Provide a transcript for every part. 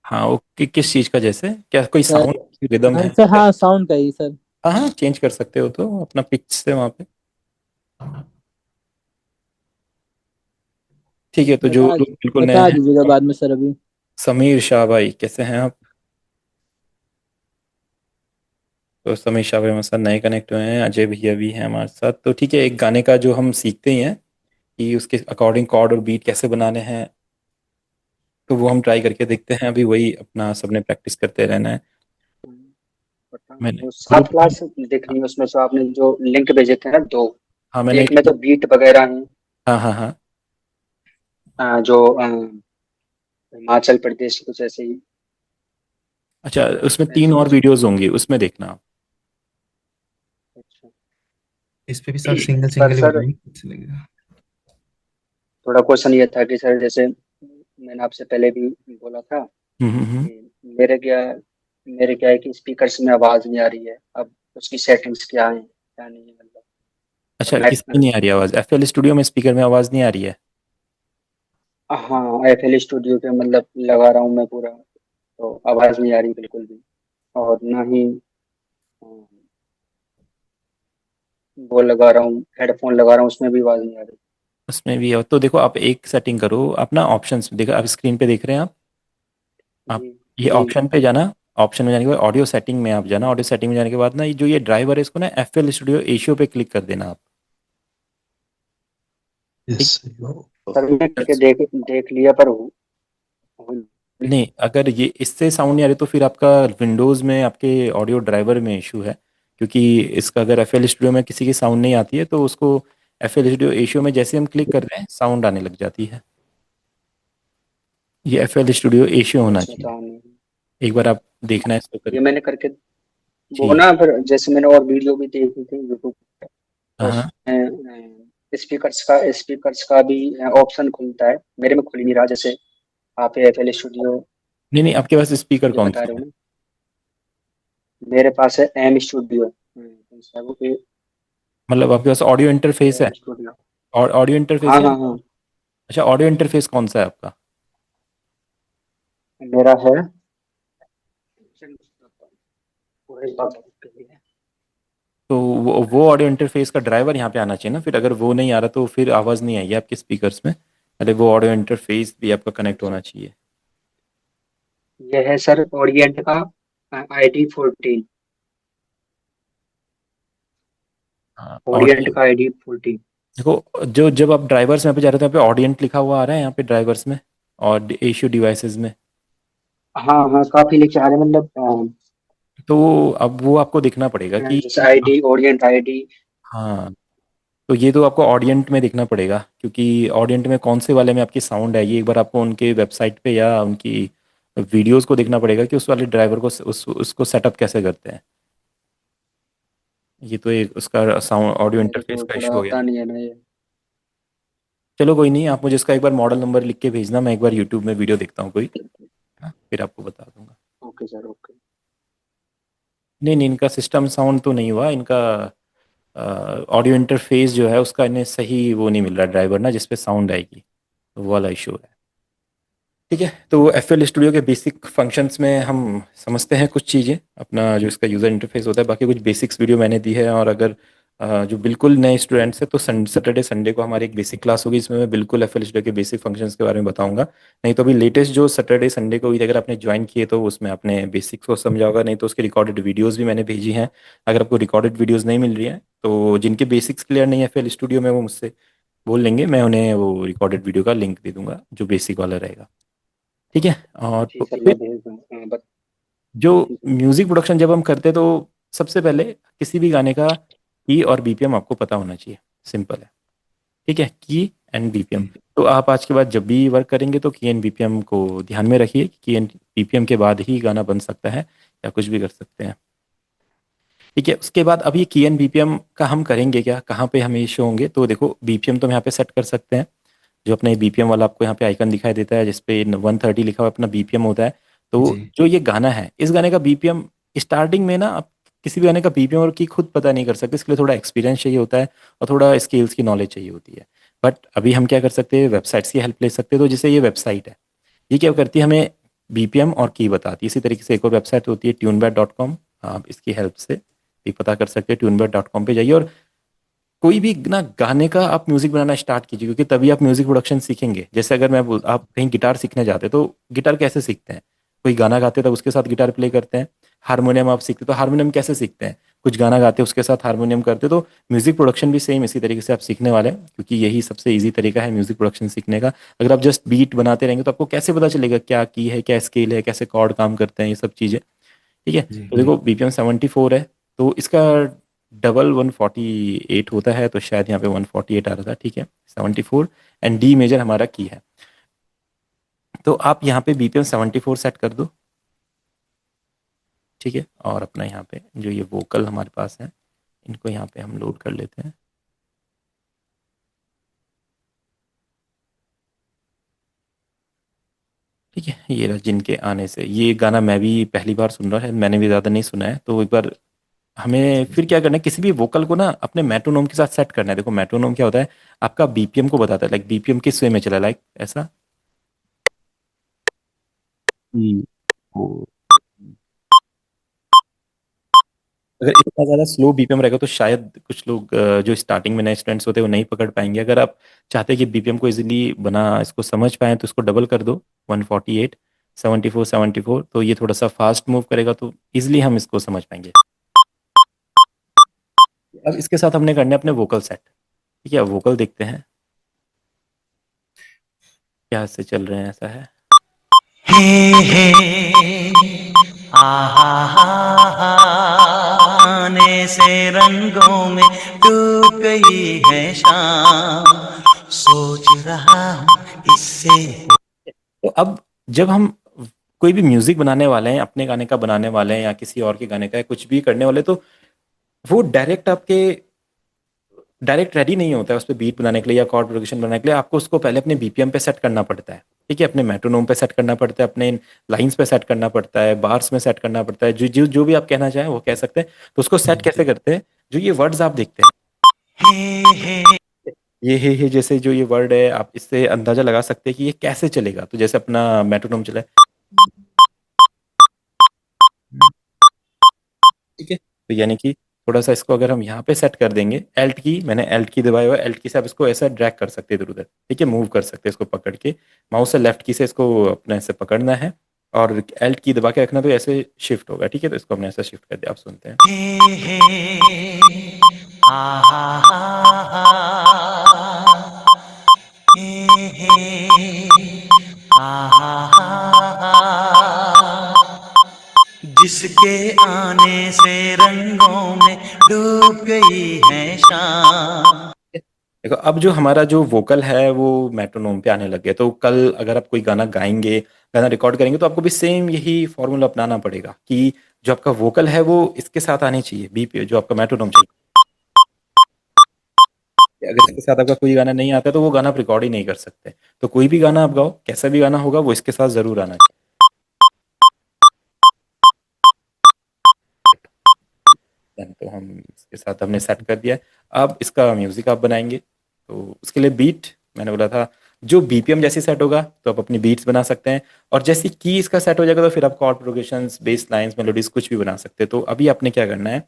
हाँ, वो किस चीज़ का, जैसे क्या कोई सर। साउंड रिदम हाँ है? सर, हाँ साउंड का ही सर। हाँ हाँ, चेंज कर सकते हो तो अपना पिच से वहाँ पे। ठीक है, तो जो बता लोग बिल्कुल नए बता हैं। दीजिएगा बाद में सर अभी। समीर शाह भाई, कैसे हैं आप? तो समीर शाह भाई हमारे साथ नए कनेक्ट हुए हैं, अजय भैया भी हैं हमारे साथ। तो ठीक है, एक गाने का जो हम सीखते ही हैं कि उसके अकॉर्डिंग कॉर्ड और बीट कैसे बनाने हैं, तो वो हम ट्राई करके देखते हैं। अभी वही अपना सबने प्रैक्टिस करते रहना है। पता मैंने नहीं, वो सात ग्रुप में। क्लास देखनी है उसमें से आपने जो लिंक भेजे थे ना दो। हाँ, मैंने एक एक। में तो बीट वगैरह है। हाँ हाँ हाँ। जो हिमाचल प्रदेश कुछ ऐसे ही। अच्छा, उसमें तीन ऐसे और कुछ। वीडियोस होंगी, उसमें देखना आप। अच्छा। इस पे भी सर सिंगल पर सिंगल ही सर, बजाएंगे, अच्छा लगेगा। थोड़ा क्वेश्चन ये था कि सर जैसे मैंने आपसे पहले भी बोला था हम्म। कि मेरे क्या है कि स्पीकर्स में आवाज नहीं आ रही है। अब उसकी सेटिंग्स क्या है क्या नहीं है मतलब। अब अच्छा, मैं किसकी नहीं आ रही आवाज़? एफ एल स्टूडियो में स्पीकर में आवाज़ नहीं आ रही है? हाँ एफ एल स्टूडियो पे मतलब लगा रहा हूँ मैं पूरा। तो आवाज नहीं आ रही बिल्कुल भी। और ना ही वो लगा रहा हूँ, हेडफोन लगा रहा हूँ, उसमें भी आवाज नहीं आ रही। उसमें भी है तो देखो, आप एक सेटिंग करो अपना, ऑप्शंस देखो, आप स्क्रीन पे देख रहे हैं आप जी ये जी। ऑप्शन पे जाना। ऑप्शन में जाने के बाद ऑडियो सेटिंग में आप जाना। ऑडियो सेटिंग में जाने के बाद ना, ये जो ये ड्राइवर है, इसको ना एफ एल स्टूडियो एशियो पे क्लिक कर देना आप। ठीक। यस। सर मैं करके देख देख लिया पर नहीं, अगर ये इससे साउंड नहीं आ रही तो फिर आपका विंडोज़ में आपके ऑडियो ड्राइवर में इशू है। क्योंकि इसका अगर एफ एल स्टूडियो में किसी की साउंड नहीं आती है तो उसको एफ एल स्टूडियो एशियो में जैसे हम क्लिक कर रहे हैं साउंड आने लग जाती है। ये एफ एल स्टूडियो एशियो होना अच्छा चाहिए। था नहीं। एक बार आप देखना है इसको ये करके। मैंने करके वो ठीक ना, फिर जैसे मैंने और वीडियो भी देखी थी यूट्यूब। है। तो हाँ। उसमें स्पीकर्स का भी ऑप्शन खुलता है, मेरे में खुल ही नहीं रहा। जैसे आप एफ एल स्टूडियो नहीं नहीं, आपके पास स्पीकर जो कौन बता सी रहे हो है? ना, मेरे पास है एम स्टूडियो। कौन सा है वो? मतलब आपके पास ऑडियो इंटरफेस है? M studio. और ऑडियो इंटरफेस हाँ है? हाँ हाँ। अच्छा, ऑडियो इंटरफेस कौन सा है आपका? मेरा है। पूरे बात के लिए। तो वो ऑडियो इंटरफेस का ड्राइवर यहाँ पे आना चाहिए ना। फिर अगर वो नहीं आ रहा तो फिर आवाज़ नहीं आएगी आपके स्पीकर्स में। अरे, वो ऑडियो इंटरफेस भी आपका कनेक्ट अच्छा, होना चाहिए। ये है सर ओरिएंट का ID 14। हाँ, ओरिएंट ऑडियो। का ID 14। देखो, जो जब आप ड्राइवर्स में यहाँ पे जा रहे हो तो यहाँ पे ऑडियंट लिखा हुआ आ रहा है यहाँ पे ड्राइवर्स में और इश्यू डिवाइसेस में। हाँ हाँ, काफी लिखे आ रहे हैं मतलब तो अब वो आपको देखना पड़ेगा कि जैसे ID ओरिएंट ID। हाँ, तो ये तो आपको ऑडियंट में देखना पड़ेगा, क्योंकि ऑडियंट में कौन से वाले में आपकी साउंड है, ये एक बार आपको उनके वेबसाइट पे या उनकी वीडियोस को देखना पड़ेगा कि उस वाले ड्राइवर को उसको सेटअप कैसे करते हैं। ये तो एक उसका साउंड ऑडियो मेरे इंटरफेस को का थोड़ा इशू हो गया। आता नहीं है ना ये। चलो कोई नहीं, आप मुझे इसका एक बार मॉडल नंबर लिख के भेजना, मैं एक बार यूट्यूब में वीडियो देखता हूँ कोई, है ना? फिर आपको बता दूंगा। Okay sir okay. नहीं नहीं, इनका सिस्टम साउंड तो नहीं हुआ इनका। ऑडियो इंटरफेस जो है उसका इन्हें सही वो नहीं मिल रहा ड्राइवर ना, जिसपे साउंड आएगी। तो वो वाला इशू है। ठीक है, तो एफ एल स्टूडियो के बेसिक फंक्शंस में हम समझते हैं कुछ चीज़ें, अपना जो इसका यूज़र इंटरफेस होता है। बाकी कुछ बेसिक्स वीडियो मैंने दी है। और अगर जो बिल्कुल नए स्टूडेंट्स हैं तो सैटरडे संडे को हमारी एक बेसिक क्लास होगी, इसमें मैं बिल्कुल एफ एल स्टूडियो के बेसिक फंक्शंस के बारे में बताऊंगा। नहीं तो अभी लेटेस्ट जो सैटरडे संडे को हुई थी, अगर आपने ज्वाइन किए तो उसमें आपने बेसिक्स को समझा होगा। नहीं तो उसकी रिकॉर्डेड वीडियोज़ भी मैंने भेजी हैं। अगर आपको रिकॉर्डेड वीडियोज़ नहीं मिल रही हैं तो जिनके बेसिक्स क्लियर नहीं है एफ एल स्टूडियो में, वो मुझसे बोल लेंगे, मैं उन्हें वो रिकॉर्डेड वीडियो का लिंक दे दूंगा जो बेसिक वाला रहेगा। ठीक है। और जी तो सर फिर मैं भेज दूँ जो जी सर। म्यूजिक प्रोडक्शन जब हम करते हैं तो सबसे पहले किसी भी गाने का की और बीपीएम आपको पता होना चाहिए। सिंपल है। ठीक है, की एंड बीपीएम। तो आप आज के बाद जब भी वर्क करेंगे तो की एंड बीपीएम को ध्यान में रखिए। की एंड बीपीएम के बाद ही गाना बन सकता है या कुछ भी कर सकते हैं। ठीक है, उसके बाद अब ये की एंड बीपीएम का हम करेंगे क्या, कहाँ पे हमें इशू होंगे? तो देखो, बीपीएम तो हम यहाँ पे सेट कर सकते हैं। जो अपने बीपीएम वाला आपको यहाँ पे आइकन दिखाई देता है जिसपे 130 लिखा हुआ अपना बीपीएम होता है। तो जी। जो ये गाना है, इस गाने का बीपीएम स्टार्टिंग में ना, आप किसी भी गाने का बीपीएम और की खुद पता नहीं कर सकते। इसके लिए थोड़ा एक्सपीरियंस चाहिए होता है और थोड़ा स्किल्स की नॉलेज चाहिए होती है। बट अभी हम क्या कर सकते हैं, वेबसाइट्स की हेल्प ले सकते हैं। तो जैसे ये वेबसाइट है, ये क्या करती है, हमें बीपीएम और की बताती है। इसी तरीके से एक और वेबसाइट होती है tunebat.com, आप इसकी हेल्प से भी पता कर सकते हैं। tunebat.com पे जाइए और कोई भी ना गाने का आप म्यूजिक बनाना स्टार्ट कीजिए, क्योंकि तभी आप म्यूजिक प्रोडक्शन सीखेंगे। जैसे अगर आप कहीं गिटार सीखने जाते हैं तो गिटार कैसे सीखते हैं? कोई गाना गाते हैं तब उसके साथ गिटार प्ले करते हैं। हारमोनियम आप सीखते हैं तो हारमोनियम कैसे सीखते हैं? कुछ गाना गाते हैं उसके साथ हारमोनियम करते हैं। तो म्यूजिक प्रोडक्शन भी सेम इसी तरीके से आप सीखने वाले हैं, क्योंकि यही सबसे ईजी तरीका है म्यूजिक प्रोडक्शन सीखने का। अगर आप जस्ट बीट बनाते रहेंगे तो आपको कैसे पता चलेगा क्या की है, क्या स्केल है, कैसे कॉर्ड काम करते हैं, ये सब चीज़ें। ठीक है, जी तो देखो बीपीएम 74 है, तो इसका डबल 148 होता है, तो शायद यहाँ पे 148 आ रहा था। ठीक है, 74 एंड डी मेजर हमारा की है। तो आप यहाँ पे बीपीएम 74 सेट कर दो। ठीक है, और अपना यहाँ पे जो ये वोकल हमारे पास है, इनको यहाँ पे हम लोड कर लेते हैं। ठीक है, ये रहा जिनके आने से। ये गाना मैं भी पहली बार सुन रहा है, मैंने भी ज़्यादा नहीं सुना है, तो एक बार हमें अच्छा फिर अच्छा। क्या करना है, किसी भी वोकल को ना अपने मेट्रोनोम के साथ सेट करना है। देखो मेट्रोनोम क्या होता है, आपका बीपीएम को बताता है, लाइक बीपीएम किस वे में चला, लाइक ऐसा कि वो अगर इतना ज़्यादा स्लो बीपीएम रहेगा तो शायद कुछ लोग जो स्टार्टिंग में नए स्टूडेंट्स होते हैं वो नहीं पकड़ पाएंगे। अगर आप चाहते हैं कि बीपीएम को इजीली बना इसको समझ पाएं तो इसको डबल कर दो, 148, 74, 74, तो ये थोड़ा सा फास्ट मूव करेगा तो इजिली हम इसको समझ पाएंगे। अब इसके साथ हमने करने अपने वोकल सेट। ठीक है, वोकल देखते हैं क्या से चल रहे हैं, ऐसा है। हे हे आहा आने से रंगों में डूब गई है शाम, सोच रहा हूँ इससे। तो अब जब हम कोई भी म्यूजिक बनाने वाले हैं, अपने गाने का बनाने वाले हैं या किसी और के गाने का, कुछ भी करने वाले, तो वो डायरेक्ट रेडी नहीं होता है उस पर बीट बनाने के लिए या कॉर्ड प्रोग्रेशन बनाने के लिए। आपको उसको पहले अपने बीपीएम पे सेट करना पड़ता है। ठीक है, अपने मेट्रोनोम पे सेट करना पड़ता है, अपने लाइंस पे सेट करना पड़ता है, बार्स में सेट करना पड़ता है, जो भी आप कहना चाहें वो कह सकते हैं। तो उसको सेट जी कैसे करते हैं, जो ये वर्ड्स आप देखते हैं, हे हे ये हे जैसे जो ये वर्ड है, आप इससे अंदाजा लगा सकते हैं कि ये कैसे चलेगा। तो जैसे अपना मेट्रोनोम चला है, ठीक है, तो यानी कि थोड़ा सा इसको अगर हम यहाँ पे सेट कर देंगे, एल्ट की, मैंने एल्ट की दबाया हुआ है, एल्ट की से आप इसको ऐसा ड्रैग कर सकते हैं इधर उधर। ठीक है, मूव कर सकते हैं इसको पकड़ के, माउस से लेफ्ट की से इसको अपने ऐसे पकड़ना है और एल्ट की दबा के रखना, तो ऐसे शिफ्ट होगा। ठीक है, तो इसको हमने ऐसा शिफ्ट कर दिया, आप सुनते हैं। हे आहा हे आहा जिसके आने से रंगों में डूब गई है शाम। देखो अब जो हमारा जो वोकल है वो मेट्रोनोम पे आने लग गया। तो कल अगर आप कोई गाना गाएंगे, गाना रिकॉर्ड करेंगे, तो आपको भी सेम यही फॉर्मूला अपनाना पड़ेगा कि जो आपका वोकल है वो इसके साथ आनी चाहिए, बीपी जो आपका मेट्रोनोम चाहिए। अगर इसके साथ आपका कोई गाना नहीं आता तो वो गाना आप रिकॉर्ड ही नहीं कर सकते। तो कोई भी गाना आप गाओ, कैसा भी गाना होगा, वो इसके साथ जरूर आना चाहिए। तो हम इसके साथ हमने सेट कर दिया है। अब इसका म्यूजिक आप बनाएंगे, तो उसके लिए बीट मैंने बोला था, जो बीपीएम जैसी सेट होगा तो आप अपनी बीट्स बना सकते हैं, और जैसी की इसका सेट हो जाएगा तो फिर आप chord progressions, bass lines, melodies कुछ भी बना सकते हैं। तो अभी आपने क्या करना है,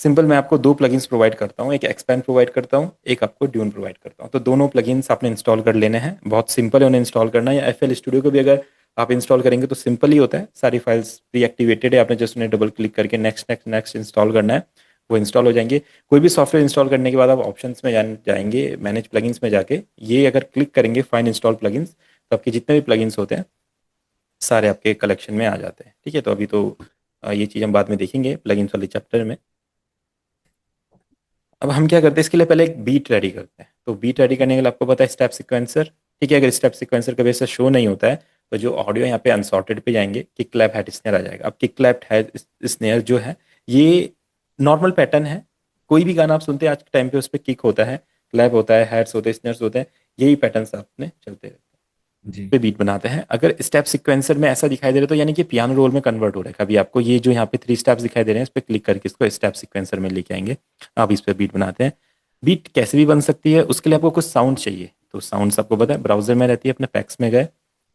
सिंपल, मैं आपको दो प्लगइन्स प्रोवाइड करता हूँ, एक एक्सपैंड प्रोवाइड करता हूँ, एक आपको ड्यून प्रोवाइड करता हूँ। तो दोनों प्लगइन्स आपने इंस्टॉल कर लेने हैं, बहुत सिंपल है उन्हें इंस्टॉल करना। या एफएल स्टूडियो को भी अगर आप इंस्टॉल करेंगे तो सिंपल ही होता है, सारी फाइल्स प्री एक्टिवेटेड है, आपने जस्ट उन्हें डबल क्लिक करके नेक्स्ट नेक्स्ट नेक्स्ट इंस्टॉल करना है, वो इंस्टॉल हो जाएंगे। कोई भी सॉफ्टवेयर इंस्टॉल करने के बाद आप ऑप्शंस में जाएंगे, मैनेज प्लगइन्स में जाके ये अगर क्लिक करेंगे फाइंड इंस्टॉल प्लगइन्स, तो आपके जितने भी प्लगइन्स होते हैं सारे आपके कलेक्शन में आ जाते हैं। ठीक है, तो अभी तो ये चीज़ हम बाद में देखेंगे प्लगइन्स वाले चैप्टर में। अब हम क्या करते हैं, इसके लिए पहले एक बीट रेडी करते हैं। तो बीट रेडी करने के लिए आपको पता है स्टेप सीक्वेंसर। ठीक है, अगर स्टेप सीक्वेंसर कभी ऐसा शो नहीं होता है तो जो ऑडियो यहाँ पे अनसॉर्टेड पे जाएंगे, किक क्लैप हेड स्नेयर आ जाएगा। अब किक क्लैप हेड स्नेयर जो है ये नॉर्मल पैटर्न है, कोई भी गाना आप सुनते हैं आज के टाइम पे उस पर किक होता है, क्लैप होता है, हेड्स होते हैं, स्नेयर्स होते हैं, यही पैटर्न आपने चलते रहते हैं जी पे बीट बनाते हैं। अगर स्टेप सीक्वेंसर में ऐसा दिखाई दे रहा है तो यानी कि पियानो रोल में कन्वर्ट हो रहा है। कभी आपको ये जो यहाँ पे 3 स्टेप्स दिखाई दे रहे हैं इस पर क्लिक करके इसको स्टेप सीक्वेंसर में लेके आएंगे, आप इस पे बीट बनाते हैं। बीट कैसे भी बन सकती है, उसके लिए आपको कुछ साउंड चाहिए। तो साउंड्स आपको पता है ब्राउजर में रहती है, अपने पैक्स में गए,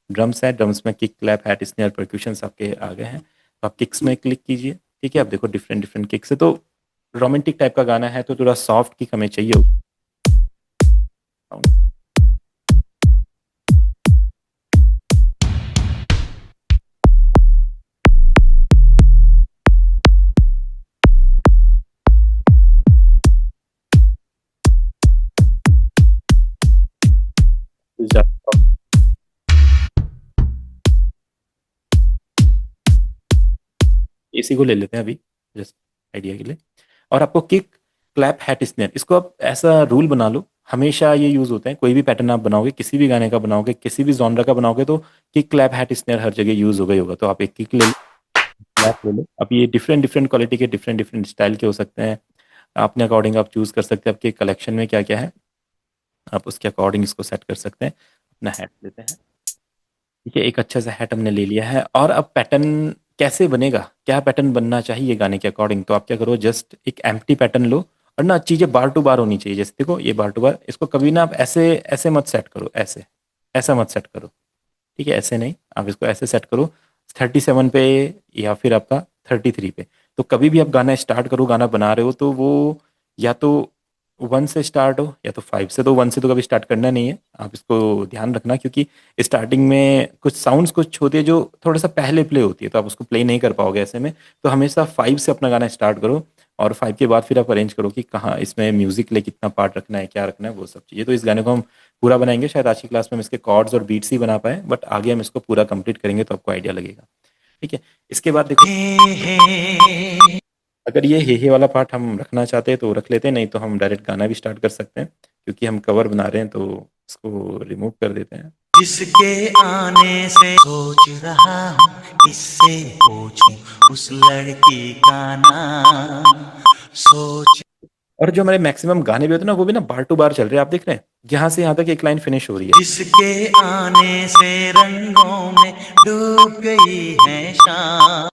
ड्रम्स है, ड्रम्स में किक, क्लैप, हैट, स्नेयर, परक्यूशंस आपके आ गए हैं। तो आप किक्स में क्लिक कीजिए, ठीक है। आप देखो डिफरेंट डिफरेंट किक्स है। तो रोमांटिक टाइप का गाना है तो थोड़ा सॉफ्ट किक हमें चाहिए होगा। इसी को ले लेते हैं अभी जस्ट आइडिया के लिए। और आपको किक, क्लैप, हैट, स्नेयर, इसको आप ऐसा रूल बना लो, हमेशा ये यूज होता है। कोई भी पैटर्न आप बनाओगे, किसी भी गाने का बनाओगे, किसी भी जॉनरा का बनाओगे, तो किक, क्लैप, हैट, स्नेयर हर जगह यूज होगा ही होगा। तो आप एक किक ले लो, क्लैप ले लो। अब ये डिफरेंट डिफरेंट क्वालिटी के, डिफरेंट डिफरेंट स्टाइल के हो सकते हैं। अपने अकॉर्डिंग आप चूज कर सकते हैं आपके कलेक्शन में क्या क्या है, आप उसके अकॉर्डिंग इसको सेट कर सकते हैं। अपना हैट लेते हैं, ठीक है। एक अच्छा सा हैट हमने ले लिया है। और अब पैटर्न कैसे बनेगा, क्या पैटर्न बनना चाहिए गाने के अकॉर्डिंग, तो आप क्या करो, जस्ट एक एम्प्टी पैटर्न लो और ना चीज़ें बार टू बार होनी चाहिए। जैसे देखो ये बार टू बार, इसको कभी ना आप ऐसे ऐसे मत सेट करो, ऐसे ऐसा मत सेट करो, ठीक है। ऐसे नहीं, आप इसको ऐसे सेट करो 37 पे या फिर आपका 33 पे। तो कभी भी आप गाना स्टार्ट करो, गाना बना रहे हो, तो वो या तो 1 से स्टार्ट हो या तो 5 से। तो 1 से तो कभी स्टार्ट करना नहीं है, आप इसको ध्यान रखना, क्योंकि स्टार्टिंग में कुछ साउंड्स कुछ होती है जो थोड़ा सा पहले प्ले होती है, तो आप उसको प्ले नहीं कर पाओगे ऐसे में। तो हमेशा 5 से अपना गाना स्टार्ट करो, और 5 के बाद फिर आप अरेंज करो कि कहाँ इसमें म्यूजिक ले कितना पार्ट रखना है, क्या रखना है, वो सब चीज़ें। तो इस गाने को हम पूरा बनाएंगे, शायद आज की क्लास में हम इसके कॉर्ड्स और बीट्स ही बना पाए, बट आगे हम इसको पूरा कंप्लीट करेंगे तो आपको आइडिया लगेगा, ठीक है। इसके बाद देखो, अगर ये हे वाला पार्ट हम रखना चाहते हैं तो रख लेते हैं, नहीं तो हम डायरेक्ट गाना भी स्टार्ट कर सकते हैं, क्योंकि हम कवर बना रहे हैं तो इसको रिमूव कर देते हैं। जिसके आने से सोच रहा हूँ, इससे पूछूं उस लड़की का नाम, सोच। और जो हमारे मैक्सिमम गाने भी होते हैं ना, वो भी ना बार टू बार चल रहे हैं, आप देख रहे हैं, यहाँ से यहाँ तक एक लाइन फिनिश हो रही है। जिसके आने से रंगों में डूब गई है शाम,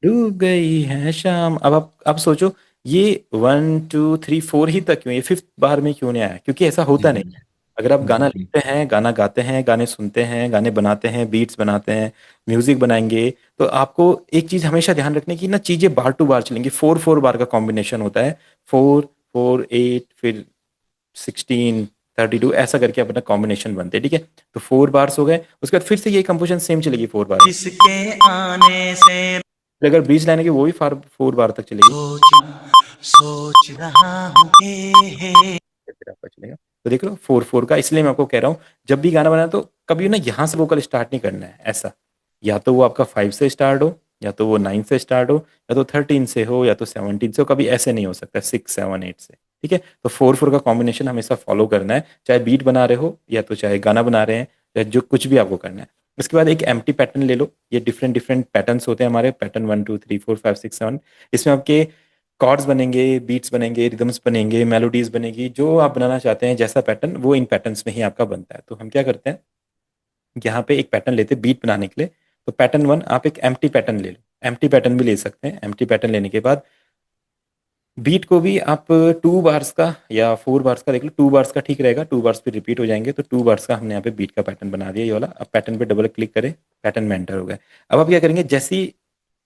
डूब गई है शाम। अब आप सोचो, ये 1 2 3 4 ही तक क्यों, ये 5th बार में क्यों नहीं आया, क्योंकि ऐसा होता नहीं है। अगर आप गाना लिखते हैं, गाना गाते हैं, गाने सुनते हैं, गाने बनाते हैं, बीट्स बनाते हैं, म्यूजिक बनाएंगे, तो आपको एक चीज हमेशा ध्यान रखने की ना, चीजें बार टू बार चलेंगी। 4 बार का कॉम्बिनेशन होता है, 4 4 8 फिर 16 32 ऐसा करके अपना कॉम्बिनेशन बनते हैं, ठीक है। तो 4 बार्स हो गए, उसके बाद फिर से ये कंपोजिशन सेम चलेगी 4 बार। जिसके आने से अगर बीच लाइन है कि वो भी 4 बार तक चलेगी, सोच रहा हूँ फिर आपका चलेगा। तो देख लो 4 का, इसलिए मैं आपको कह रहा हूँ जब भी गाना बनाए तो कभी ना यहाँ से वोकल स्टार्ट नहीं करना है ऐसा। या तो वो आपका 5 से स्टार्ट हो, या तो वो 9 से स्टार्ट हो, या तो 13 से हो, या तो 17 से हो, कभी ऐसे नहीं हो सकता 6 7 8 से, ठीक है। तो 4 का कॉम्बिनेशन हमेशा फॉलो करना है, चाहे बीट बना रहे हो या तो चाहे गाना बना रहे हैं, या जो कुछ भी आपको करना है। उसके बाद एक एम्प्टी पैटर्न ले लो। ये डिफरेंट डिफरेंट पैटर्न्स होते हैं हमारे, पैटर्न 1 2 3 4 5 6 7। इसमें आपके कॉर्ड्स बनेंगे, बीट्स बनेंगे, रिदम्स बनेंगे, मेलोडीज बनेगी, जो आप बनाना चाहते हैं जैसा पैटर्न, वो इन पैटर्न्स में ही आपका बनता है। तो हम क्या करते हैं, यहाँ पे एक पैटर्न लेते हैं बीट बनाने के लिए। तो पैटर्न 1 आप एक एम्प्टी पैटर्न ले लो, एम्प्टी पैटर्न भी ले सकते हैं। एम्प्टी पैटर्न लेने के बाद बीट को भी आप 2 बार्स का या 4 बार्स का देख लो, 2 बार्स का ठीक रहेगा, 2 बार्स पे रिपीट हो जाएंगे। तो 2 बार्स का हमने यहाँ पे बीट का पैटर्न बना दिया ये वाला। अब पैटर्न पे डबल क्लिक करें, पैटर्न में एंटर हो गया। अब आप क्या करेंगे, जैसे ही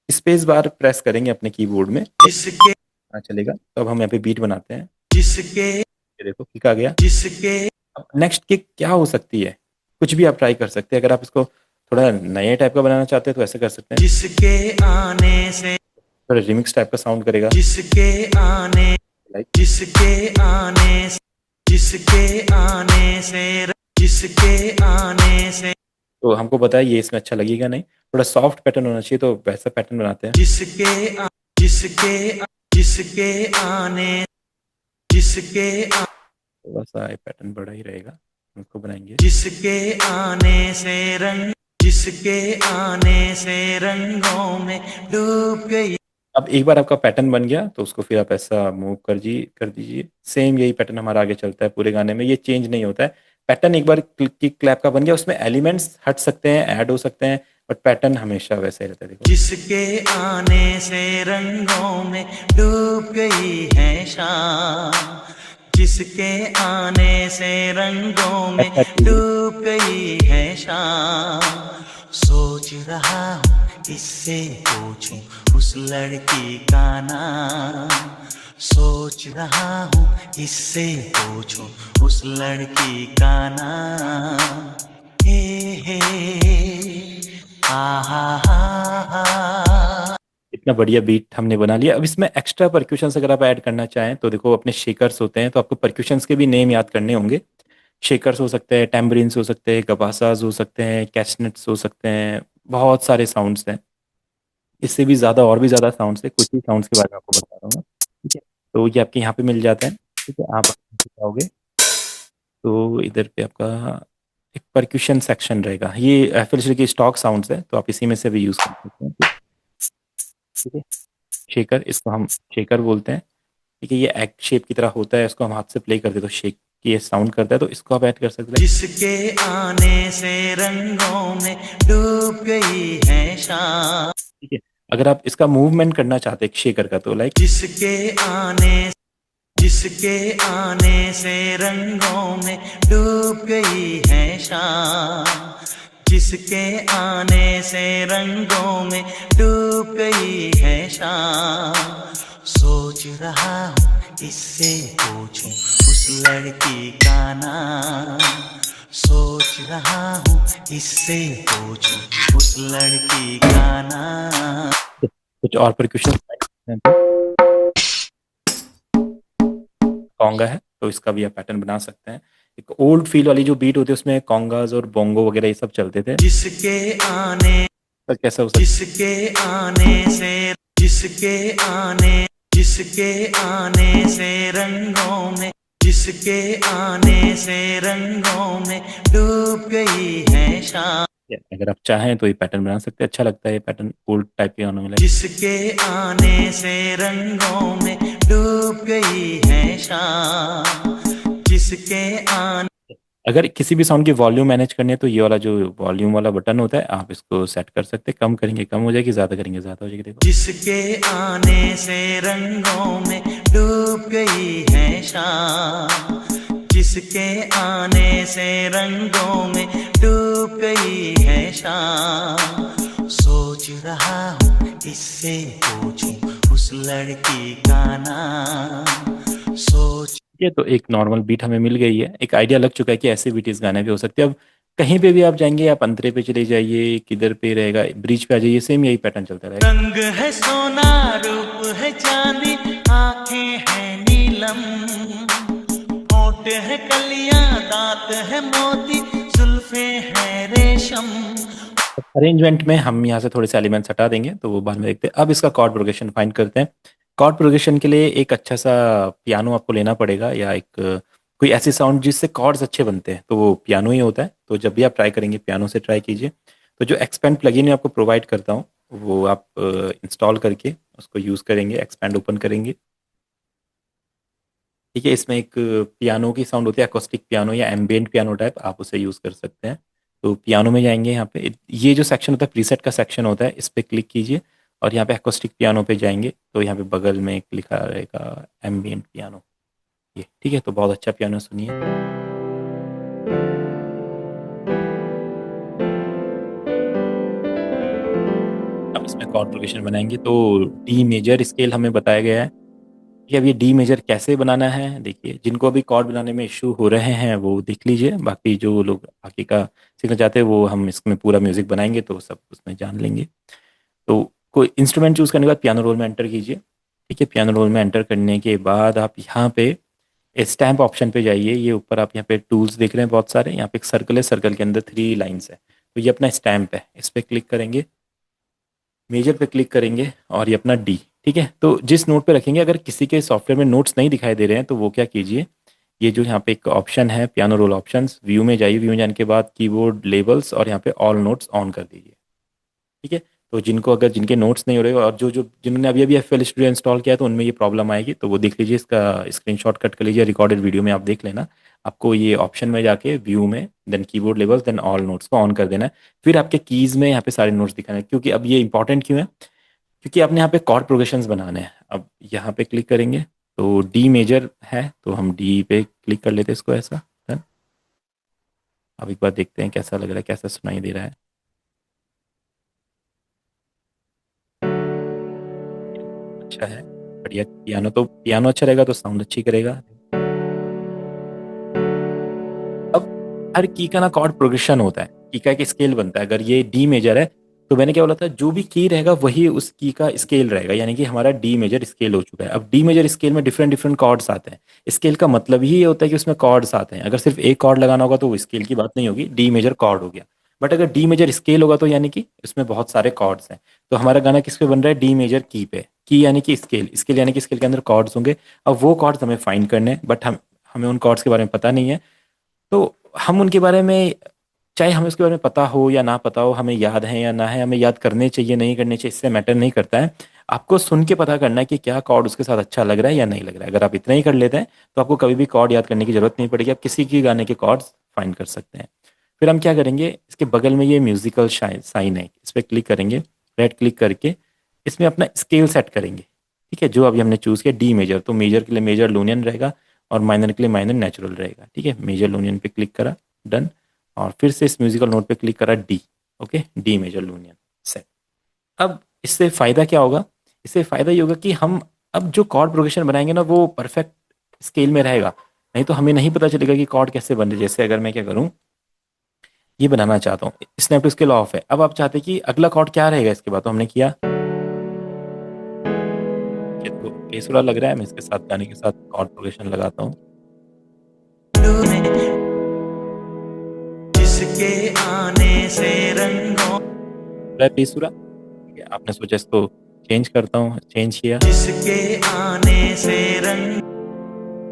स्पेस बार प्रेस करेंगे अपने कीबोर्ड में, जिसके चलेगा। तो अब हम यहाँ पे बीट बनाते हैं, जिसके ये देखो किक आ गया। जिसके अब नेक्स्ट किक क्या हो सकती है, कुछ भी आप ट्राई कर सकते हैं। अगर आप इसको थोड़ा नए टाइप का बनाना चाहते हैं तो ऐसे कर सकते हैं, जिसके आने से थोड़ा रिमिक्स टाइप का साउंड करेगा, जिसके आने लाइक जिसके आने जिसके आने से जिसके आने से तो हमको पता है ये इसमें अच्छा लगेगा नहीं, थोड़ा सॉफ्ट पैटर्न होना चाहिए, तो वैसा पैटर्न बनाते हैं। जिसके जिसके आने जिसके थोड़ा सा ये पैटर्न बड़ा ही रहेगा, उसको बनाएंगे। जिसके आने से रंग जिसके आने से रंगों में डूब गई। अब एक बार आपका पैटर्न बन गया तो उसको फिर आप ऐसा मूव कर दीजिए। सेम यही पैटर्न हमारा आगे चलता है पूरे गाने में, ये चेंज नहीं होता है। पैटर्न एक बार किक क्लैप का बन गया, उसमें एलिमेंट्स हट सकते हैं, ऐड हो सकते हैं, बट पैटर्न हमेशा वैसा ही रहता है। देखो जिसके आने से रंगों में डूब गई है शाम, जिसके आने से रंगों में डूब गई है शाम। सोच रहा हूँ इससे पूछूं उस लड़की का नाम। सोच रहा हूँ इससे पूछूं उस लड़की का नाम। हे हे आहा। इतना बढ़िया बीट हमने बना लिया। अब इसमें एक्स्ट्रा परक्यूशंस अगर आप ऐड करना चाहें तो देखो, अपने शेकर्स होते हैं तो आपको परक्यूशंस के भी नेम याद करने होंगे। शेकर्स हो सकते हैं, टैम्बरिन्स हो सकते हैं, गबासाज हो सकते हैं, कैस्नेट्स हो सकते हैं, बहुत सारे साउंड्स हैं। इससे भी ज़्यादा और भी ज़्यादा साउंड्स है, कुछ ही साउंड्स के बारे में आपको बता रहा हूँ मैं। ठीक है, तो ये आपके यहाँ पे मिल जाता है। ठीक है, आप जाओगे तो इधर पे आपका एक परक्यूशन सेक्शन रहेगा। ये एफएल की स्टॉक साउंड्स है, तो आप इसी में से भी यूज़ कर सकते हैं। ठीक है, शेकर, इसको हम शेकर बोलते हैं। ठीक है, ये एग शेप की तरह होता है, इसको हम हाथ से प्ले करते तो शेक की ये साउंड करता है, तो इसको आप ऐड कर सकते हैं। जिसके आने से रंगों में डूब गई है शाम। ठीक है, अगर आप इसका मूवमेंट करना चाहते हैं शेकर का, तो लाइक जिसके आने से रंगों में डूब गई है शाम। जिसके आने से रंगों में डूब गई है शाम। सोच रहा हूँ इससे पूछूं उस लड़की का नाम। सोच रहा हूँ इससे पूछूं उस लड़की का नाम। कुछ और परक्यूशन कॉन्गा है, तो इसका भी आप पैटर्न बना सकते हैं। एक ओल्ड फील वाली जो बीट होती है उसमें कॉन्गास और बोंगो वगैरह ये सब चलते थे। जिसके आने तो कैसा हो सकता जिसके आने से रंगों में डूब गई है शाम। है? अगर आप चाहें तो ये पैटर्न बना सकते हैं, अच्छा लगता है ये पैटर्न ओल्ड टाइप के गानों में। जिसके आने से रंगों में डूब गई है शाम। जिसके आने अगर किसी भी साउंड की वॉल्यूम मैनेज करनी है तो ये वाला जो वॉल्यूम वाला बटन होता है, आप इसको सेट कर सकते हैं। कम करेंगे कम हो जाएगी, ज़्यादा करेंगे ज़्यादा हो जाएगी। देखो, जिसके आने से रंगों में डूब गई है शाम। जिसके आने से रंगों में डूब गई है शाम। सोच रहा हूँ इससे पूछूं उस लड़की का नाम। सोच ये तो एक नॉर्मल बीट हमें मिल गई है, एक आइडिया लग चुका है कि ऐसे बीट इस गाने पे हो सकते हैं। अब कहीं पे भी आप जाएंगे, आप अंतरे पे चले जाइए, किधर पे रहेगा, ब्रिज पे आ जाइए, सेम यही पैटर्न चलता रहेगा। रंग है सोना, रूप है चांदी, आंखें हैं नीलम, होठ है कलियां, दांत है मोती, जुल्फे हैं रेशम। अरेंजमेंट में हम यहाँ से थोड़े से एलिमेंट्स हटा देंगे, तो वो बाद में देखते हैं। अब इसका कॉर्ड प्रोग्रेशन फाइंड करते हैं। कॉर्ड प्रोग्रेशन के लिए एक अच्छा सा पियानो आपको लेना पड़ेगा, या एक कोई ऐसी साउंड जिससे कॉर्ड्स अच्छे बनते हैं, तो वो पियानो ही होता है। तो जब भी आप ट्राई करेंगे पियानो से ट्राई कीजिए। तो जो एक्सपेंड प्लगइन मैं आपको प्रोवाइड करता हूँ, वो आप इंस्टॉल करके उसको यूज़ करेंगे, एक्सपेंड ओपन करेंगे। ठीक है, इसमें एक पियानो की साउंड होती है, अकोस्टिक पियानो या एम्बिएंट पियानो टाइप, आप उसे यूज़ कर सकते हैं। तो पियानो में जाएंगे, यहाँ पे ये जो सेक्शन होता है प्रीसेट का सेक्शन होता है, इस पर क्लिक कीजिए और यहाँ पे अकोस्टिक पियानो पे जाएंगे। तो यहाँ पे बगल में एक लिखा रहेगा एम्बिएंट पियानो, ये ठीक है। तो बहुत अच्छा पियानो सुनिए। अब इसमें कॉर्ड प्रोग्रेशन बनाएंगे तो डी मेजर स्केल हमें बताया गया है कि अब ये डी मेजर कैसे बनाना है। देखिए, जिनको अभी कॉर्ड बनाने में इशू हो रहे हैं वो देख लीजिए, बाकी जो लोग आगे का सीखना चाहते हैं वो हम इसमें पूरा म्यूजिक बनाएंगे तो सब उसमें जान लेंगे। तो कोई इंस्ट्रूमेंट चूज करने के बाद पियानो रोल में एंटर कीजिए। ठीक है, पियानो रोल में एंटर करने के बाद आप यहाँ पे स्टैम्प ऑप्शन पे जाइए। ये ऊपर आप यहाँ पे टूल्स देख रहे हैं बहुत सारे, यहाँ पे एक सर्कल है, सर्कल के अंदर 3 लाइन्स है, तो ये अपना स्टैम्प है। इस पर क्लिक करेंगे, मेजर पे क्लिक करेंगे और ये अपना डी। ठीक है, तो जिस नोट पे रखेंगे, अगर किसी के सॉफ्टवेयर में नोट्स नहीं दिखाई दे रहे हैं तो वो क्या कीजिए, ये जो यहाँ पे एक ऑप्शन है पियानो रोल ऑप्शंस, व्यू में जाइए, व्यू में जाने के बाद कीबोर्ड लेबल्स और यहाँ पे ऑल नोट्स ऑन कर दीजिए। ठीक है, तो जिनके नोट्स नहीं हो रहे और जो जो जिन्होंने अभी अभी एफएल स्टूडियो इंस्टॉल किया है तो उनमें ये प्रॉब्लम आएगी, तो वो देख लीजिए, इसका स्क्रीनशॉट कट कर लीजिए, रिकॉर्डेड वीडियो में आप देख लेना। आपको ये ऑप्शन में जाके व्यू में then keyboard levels then all notes को ऑन कर देना है। फिर आपके कीज़ में यहाँ पे सारे नोट्स दिखाने हैं। क्योंकि अब ये इंपॉर्टेंट क्यों है, क्योंकि आपने यहाँ पे कॉर्ड प्रोग्रेशंस बनाने हैं। अब यहाँ पे क्लिक करेंगे तो डी मेजर है तो हम डी पे क्लिक कर लेते हैं इसको ऐसा। Done। अब एक बार देखते हैं कैसा लग रहा है, कैसा सुनाई दे रहा है। अच्छा है, बढ़िया। पियानो अच्छा रहेगा तो साउंड अच्छी करेगा। अब हर की का ना कॉर्ड प्रोग्रेशन होता है, की का एक स्केल बनता है। अगर ये डी मेजर है तो मैंने क्या बोला था, जो भी की रहेगा वही उस की का स्केल रहेगा, यानी कि हमारा डी मेजर स्केल हो चुका है। अब डी मेजर स्केल में डिफरेंट डिफरेंट कॉर्ड्स आते हैं। स्केल का मतलब ही ये होता है कि उसमें कॉर्ड्स आते हैं। अगर सिर्फ एक कॉर्ड लगाना होगा तो वो स्केल की बात नहीं होगी, डी मेजर कॉर्ड हो गया। बट अगर डी मेजर स्केल होगा तो यानी कि उसमें बहुत सारे कॉर्ड्स हैं। तो हमारा गाना किस पे बन रहा है, डी मेजर की पे। की यानी कि स्केल, स्केल यानी कि स्केल के अंदर कॉर्ड्स होंगे। अब वो कॉर्ड्स हमें फाइंड करने हैं, बट हमें उन कॉर्ड्स के बारे में पता नहीं है। तो हम उनके बारे में, चाहे हमें उसके बारे में पता हो या ना पता हो, हमें याद है या ना है, हमें याद करने चाहिए नहीं करने चाहिए, इससे मैटर नहीं करता है। आपको सुन के पता करना है कि क्या कॉर्ड उसके साथ अच्छा लग रहा है या नहीं लग रहा है। अगर आप इतना ही कर लेते हैं तो आपको कभी भी कॉर्ड याद करने की जरूरत नहीं पड़ेगी, आप किसी की गाने के कॉर्ड्स फाइंड कर सकते हैं। फिर हम क्या करेंगे, इसके बगल में ये म्यूजिकल साइन है, इस पर क्लिक करेंगे, राइट क्लिक करके इसमें अपना स्केल सेट करेंगे। ठीक है, जो अभी हमने चूज किया डी मेजर, तो मेजर के लिए मेजर लूनियन रहेगा और माइनर के लिए माइनर नेचुरल रहेगा। ठीक है, मेजर लूनियन पे क्लिक करा, डन। और फिर से इस म्यूजिकल नोट पे क्लिक करा, डी। ओके, डी मेजर लूनियन सेट। अब इससे फायदा क्या होगा, इससे फायदा ये होगा कि हम अब जो कॉर्ड प्रोग्रेशन बनाएंगे ना वो परफेक्ट स्केल में रहेगा। नहीं तो हमें नहीं पता चलेगा कि कॉर्ड कैसे बन रहे। जैसे अगर मैं क्या करूं, ये बनाना चाहता हूँ, स्नैप टू स्केल ऑफ है। अब आप चाहते हैं कि अगला कॉर्ड क्या रहेगा इसके बाद, तो हमने किया, ये तो केसुरा लग रहा है। मैं इसके साथ गाने के साथ कॉर्ड प्रोग्रेशन लगाता हूँ। जिसके आने से रंगों, बेसुरा, ठीक है, आपने सोचा इसको चेंज करता हूँ, चेंज किया जिसके आने से रंग,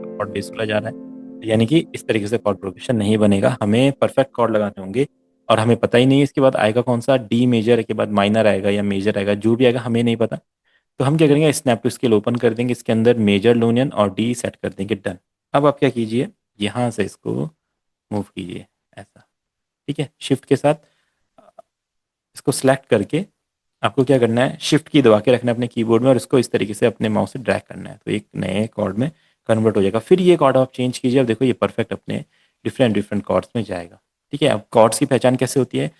कॉर्ड बेसुरा जा रहा है। यानी कि इस तरीके से कॉर्ड प्रोग्रेशन नहीं बनेगा, हमें परफेक्ट कॉर्ड लगाने होंगे। और हमें पता ही नहीं है इसके बाद आएगा कौन सा, डी मेजर के बाद माइनर आएगा या मेजर आएगा, जो भी आएगा हमें नहीं पता। तो हम क्या करेंगे, स्नैप टू स्केल ओपन कर देंगे, इसके अंदर मेजर लूनियन और डी सेट कर देंगे, डन। अब आप क्या कीजिए, यहाँ से इसको मूव कीजिए ऐसा। ठीक है, शिफ्ट के साथ इसको सिलेक्ट करके आपको क्या करना है, शिफ्ट की दबा के रखना है अपने कीबोर्ड में और इसको इस तरीके से अपने माउस से ड्रैग करना है, तो एक नए कॉर्ड में कन्वर्ट हो जाएगा। फिर ये कॉर्ड आप चेंज कीजिए, अब देखो ये परफेक्ट अपने डिफरेंट डिफरेंट कॉर्ड्स में जाएगा। ठीक है, अब कॉर्ड्स की पहचान कैसे होती है,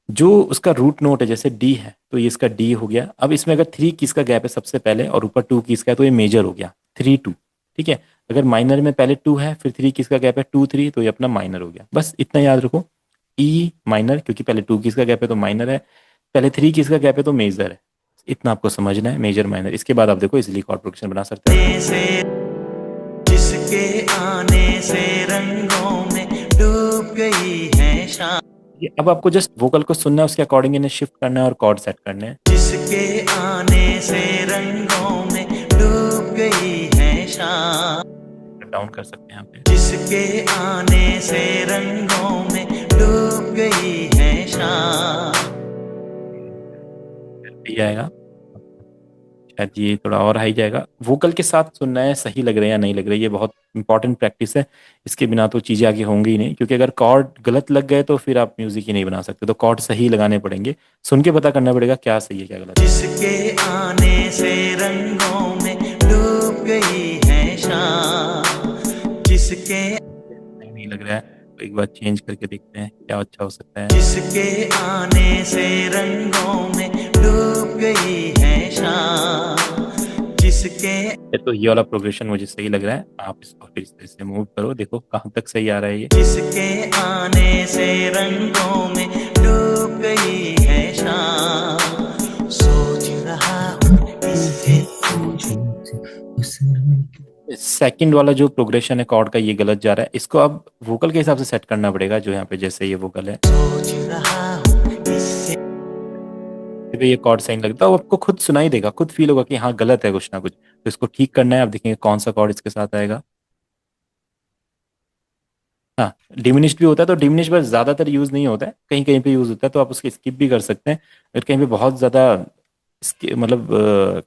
जो उसका रूट नोट है, जैसे डी है तो ये इसका डी हो गया। अब इसमें अगर 3 कीज का गैप है सबसे पहले और ऊपर 2 कीज का है तो ये मेजर हो गया, 3-2। ठीक है, अगर माइनर में पहले 2 है फिर 3 कीज का गैप है 2-3, तो ये अपना माइनर हो गया। बस इतना याद रखो, ई माइनर, क्योंकि पहले 2 कीज का गैप है तो माइनर है, पहले 3 कीज का गैप है तो मेजर है। इतना आपको समझना है, मेजर माइनर। इसके बाद आप देखो इजिली कॉर्ड प्रोग्रेशन बना सकते हैं। से जिसके आने से रंगों में डूब गई है शाम, अब आपको जस्ट वोकल को सुनना है, उसके अकॉर्डिंग इन्हें शिफ्ट करना है और कॉर्ड सेट करने हैं। जिसके आने से रंगों में डूब गई है शाम, डाउन कर सकते हैं यहाँ पे, जिसके आने से रंगों में डूब गई है शाम। ये आएगा, शायद ये थोड़ा और हाई जाएगा। वोकल के साथ सुनना है, सही लग रहा है या नहीं लग रहा है, ये बहुत इंपॉर्टेंट प्रैक्टिस है। इसके बिना तो चीज़ें आगे होंगी ही नहीं, क्योंकि अगर कॉर्ड गलत लग गए तो फिर आप म्यूजिक ही नहीं बना सकते। तो कॉर्ड सही लगाने पड़ेंगे, सुन के पता करना पड़ेगा क्या सही है क्या गलत है। जिसके आने से रंगों में डूब गई है शाम, जिसके नहीं लग रहा है तो एक बार चेंज करके देखते हैं क्या अच्छा हो सकता है। जिसके आने से रंगों में डूब गई है शाम, जिसके तो ये वाला प्रोग्रेशन मुझे सही लग रहा है, आप इसको फिर इस तरह से मूव करो, देखो कहाँ तक सही आ रहा है ये। जिसके आने से रंगों में डूब गई है शाम, सोच रहा हूँ इससे सेकंड वाला जो प्रोग्रेशन है कॉर्ड का ये गलत जा रहा है, इसको अब वोकल के हिसाब से सेट करना पड़ेगा। जो यहाँ पे जैसे ये वोकल है, सोच रहा हूँ इससे फिर ये कॉर्ड सही नहीं लगता, वो आपको खुद सुनाई देगा, खुद फील होगा कि हाँ गलत है कुछ ना कुछ, तो इसको ठीक करना है। आप देखेंगे कौन सा कॉर्ड इसके साथ आएगा। हाँ, डिमिनिश्ड भी होता है, तो डिमिनिश बस ज्यादातर यूज नहीं होता है, कहीं कहीं पे यूज होता है, तो आप उसको स्किप भी कर सकते हैं। अगर कहीं पे बहुत ज्यादा इसके मतलब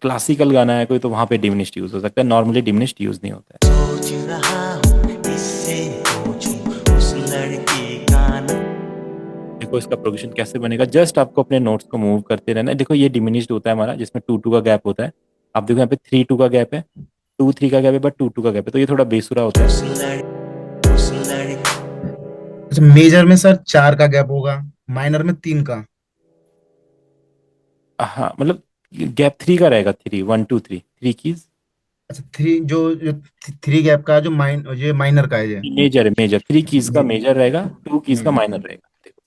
क्लासिकल गाना है कोई, तो वहां पे डिमिनिश्ड यूज हो सकता है, नॉर्मली डिमिनिश्ड यूज नहीं होता है। सोच रहा हूँ इससे पूछूं उस लड़की का नाम, देखो इसका प्रोग्रेशन कैसे बनेगा, जस्ट आपको अपने नोट्स को मूव करते रहना है। देखो ये डिमिनिश्ड होता है हमारा, जिसमें 2-2 का गैप होता है। आप देखो यहाँ पे 3-2 का गैप है, 2-3 का गैप है, बट 2-2 का गैप है, तो ये थोड़ा बेसुरा होता है। उस लड़की अच्छा, मेजर में सर 4 का गैप होगा, माइनर में 3 का। हाँ, मतलब गैप 3 का रहेगा, 3 1 2 3 कीज। अच्छा, जो 3 गैप का जो ये माइनर का है ये। मेजर है, मेजर 3 कीज का मे- मेजर रहेगा, 2 कीज का हम्म, माइनर रहेगा। देखो,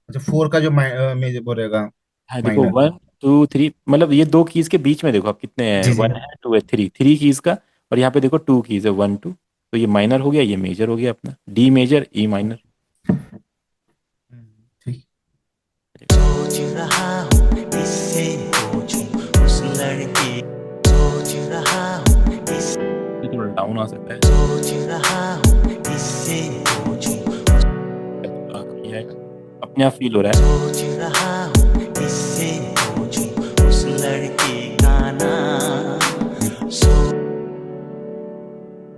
अच्छा 4 का जो मेजर वो रहेगा, हाँ देखो, माइनर। 1 2 3, मतलब ये 2 कीज के बीच में देखो आप कितने हैं, जी जी। 1 है 2 है 3 कीज का, और यहाँ पे देखो 2 कीज है, 1 2, तो ये माइनर हो गया, ये मेजर हो गया अपना, डी मेजर ई माइनर। ठीक। सोच रहा हूँ इससे पूछूं उस लड़की सोच रहा हूँ इस ये थोड़ा डाउन आ सकता है, सोच रहा हूँ इससे पूछूं थोड़ा कमी आएगा, अपने आप फील हो रहा है। सोच रहा हूँ इससे पूछूं उस लड़की का नाम